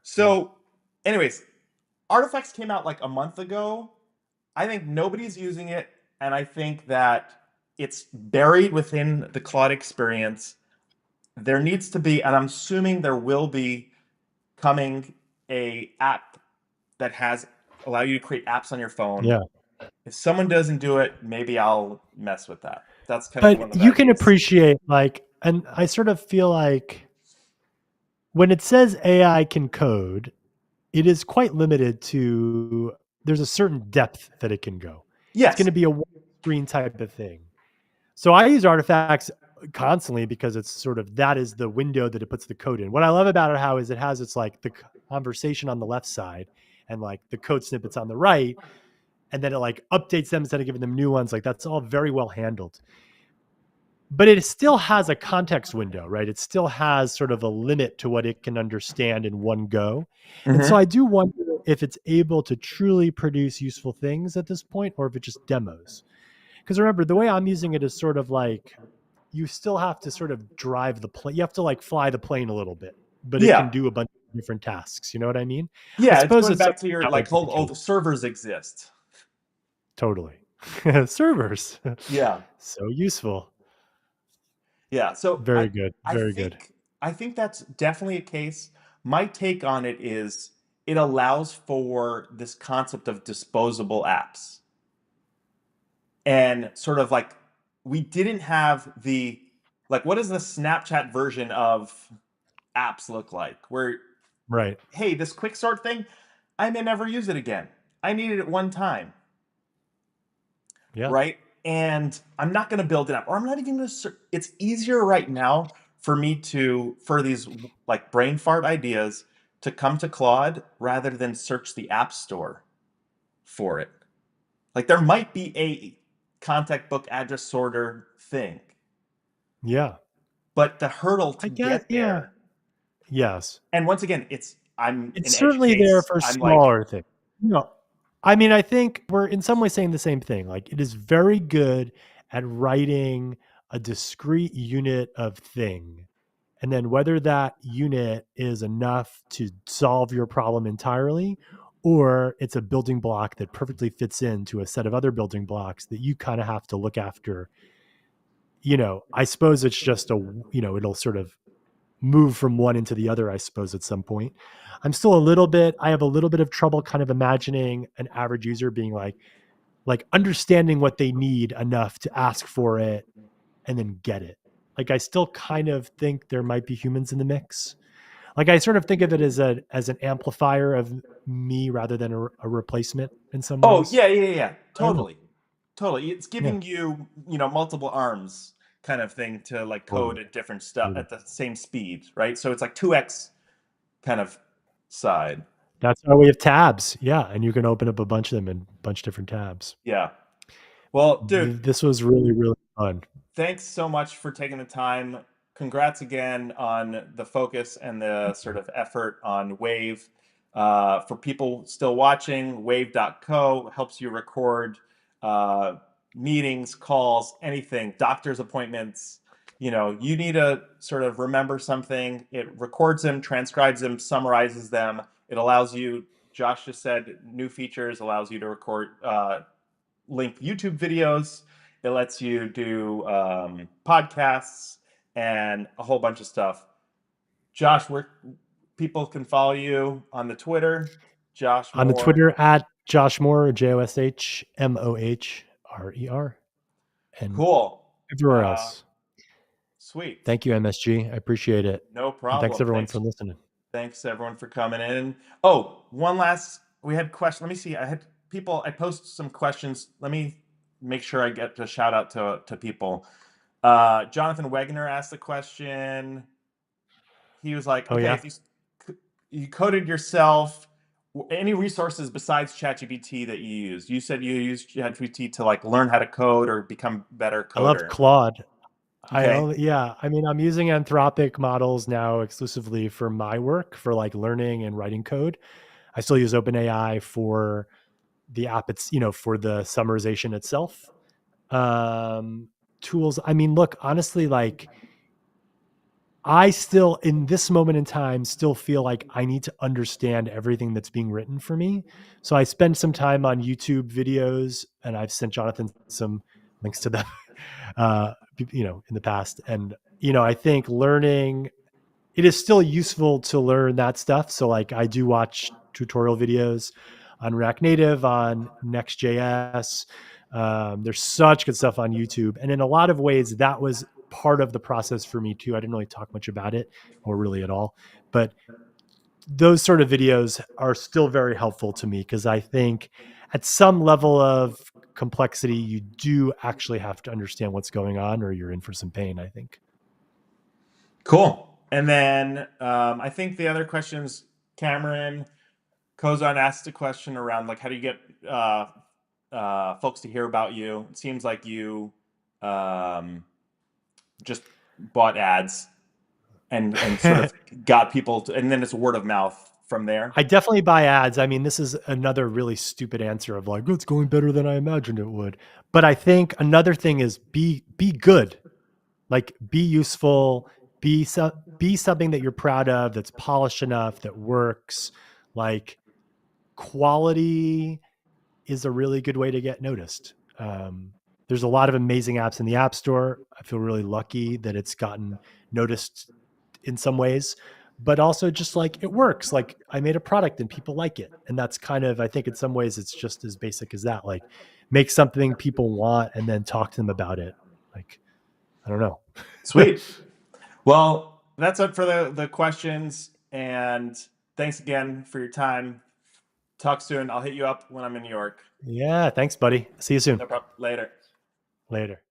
So, anyways, Artifacts came out like a month ago. I think nobody's using it. And I think that it's buried within the Claude experience. There needs to be, and I'm assuming there will be coming a app that has allow you to create apps on your phone. Yeah. If someone doesn't do it, maybe I'll mess with that. That's kind of one But of the you can ideas. appreciate like, and I sort of feel like when it says AI can code, it is quite limited to there's a certain depth that it can go. It's going Yes. to be a one screen type of thing. So I use artifacts constantly because it's sort of that is the window that it puts the code in. What I love about it how is it has it's like the conversation on the left side and like the code snippets on the right, and then it like updates them instead of giving them new ones. Like that's all very well handled. But it still has a context window, right? It still has sort of a limit to what it can understand in one go. And so Mm-hmm. I do wonder if it's able to truly produce useful things at this point or if it just demos. Because remember, the way I'm using it is sort of like you still have to sort of drive the plane. You have to like fly the plane a little bit, but it can Yeah. do a bunch of different tasks. You know what I mean? I Yeah. It's suppose going it's back to your like whole, oh, complicated. the servers exist. Totally. Servers. Yeah. So useful. Yeah. So Very good. I Very good. think I think that's definitely a case. My take on it is it allows for this concept of disposable apps. And sort of like we didn't have the like what does the Snapchat version of apps look like? Where Right. hey, this quick start thing, I may never use it again. I needed it one time, Yeah. right? And I'm not going to build it up, or I'm not even going to. It's easier right now for me to, for these like brain fart ideas, to come to Claude rather than search the App Store for it. Like there might be a contact book address sorter thing, Yeah. but the hurdle I to guess. get Yeah. there, Yes. and once again, I'm It's an edge certainly there case. for I'm like, smaller things. No, I mean, I think we're in some ways saying the same thing. Like, it is very good at writing a discrete unit of thing. And then whether that unit is enough to solve your problem entirely, or it's a building block that perfectly fits into a set of other building blocks that you kind of have to look after. I suppose it's just it'll sort of move from one into the other, I suppose, at some point. I have a little bit of trouble kind of imagining an average user being like understanding what they need enough to ask for it and then get it. Like I still kind of think there might be humans in the mix. Like I sort of think of it as an amplifier of me rather than a replacement in some oh ways. yeah, yeah, yeah, I don't know. totally, totally. It's Yeah. giving you, multiple arms kind of thing to like code Totally. at different stuff Totally. at the same speed, right? So it's like 2x kind of side. That's why we have tabs. Yeah. And you can open up a bunch of them in a bunch of different tabs. Yeah. Well, dude, This was really, really fun. thanks so much for taking the time. Congrats again on the focus and the sort of effort on Wave. For people still watching, wave.co helps you record uh, meetings, calls, anything, doctor's appointments. You need to sort of remember something. It records them, transcribes them, summarizes them. It allows you, Josh just said, new features, allows you to record link YouTube videos. It lets you do podcasts and a whole bunch of stuff. Josh, where people can follow you on the Twitter? Josh On the Mohrer. Twitter at Josh Mohrer, JoshMohrer, and Cool. everywhere Uh, else. Sweet. Thank you, MSG. I appreciate it. No And thanks problem. everyone for Thanks. listening. Thanks everyone for coming in. Oh, one last. We had question. Let me see. I had people. I posted some questions. Let me make sure I get to shout out to people. Jonathan Wegner asked the question. He was like, Oh "Okay, yeah. if you coded yourself, any resources besides ChatGPT that you use? You said you used ChatGPT to like learn how to code or become better I love coder. Claude. Okay, I mean, I'm using Anthropic models now exclusively for my work for like learning and writing code. I still use OpenAI for the app. It's, for the summarization itself. Um, Tools. I mean, look, honestly, like I still, in this moment in time, still feel like I need to understand everything that's being written for me. So I spend some time on YouTube videos, and I've sent Jonathan some links to them, in the past. And, I think learning, it is still useful to learn that stuff. So like I do watch tutorial videos on React Native, on Next.js. There's such good stuff on YouTube. And in a lot of ways, that was part of the process for me too. I didn't really talk much about it or really at all. But those sort of videos are still very helpful to me because I think at some level of complexity, you do actually have to understand what's going on or you're in for some pain, I think. cool. And then I think the other questions, Cameron Kozan asked a question around like how do you get folks to hear about you? It seems like you um, just bought ads and sort of got people, and then it's word of mouth from there. I definitely buy ads. I mean, this is another really stupid answer of like, it's going better than I imagined it would. But I think another thing is be good, like be useful, be something that you're proud of, that's polished enough, that works. Like quality is a really good way to get noticed. There's a lot of amazing apps in the App Store. I feel really lucky that it's gotten noticed in some ways, but also just like it works. Like I made a product and people like it. And that's kind of, I think in some ways it's just as basic as that. Like make something people want and then talk to them about it. Like, I don't know. Sweet. Well, that's it for the questions, and thanks again for your time. Talk soon. I'll hit you up when I'm in New York. Yeah. Thanks, buddy. See you soon. No problem. Later. Later.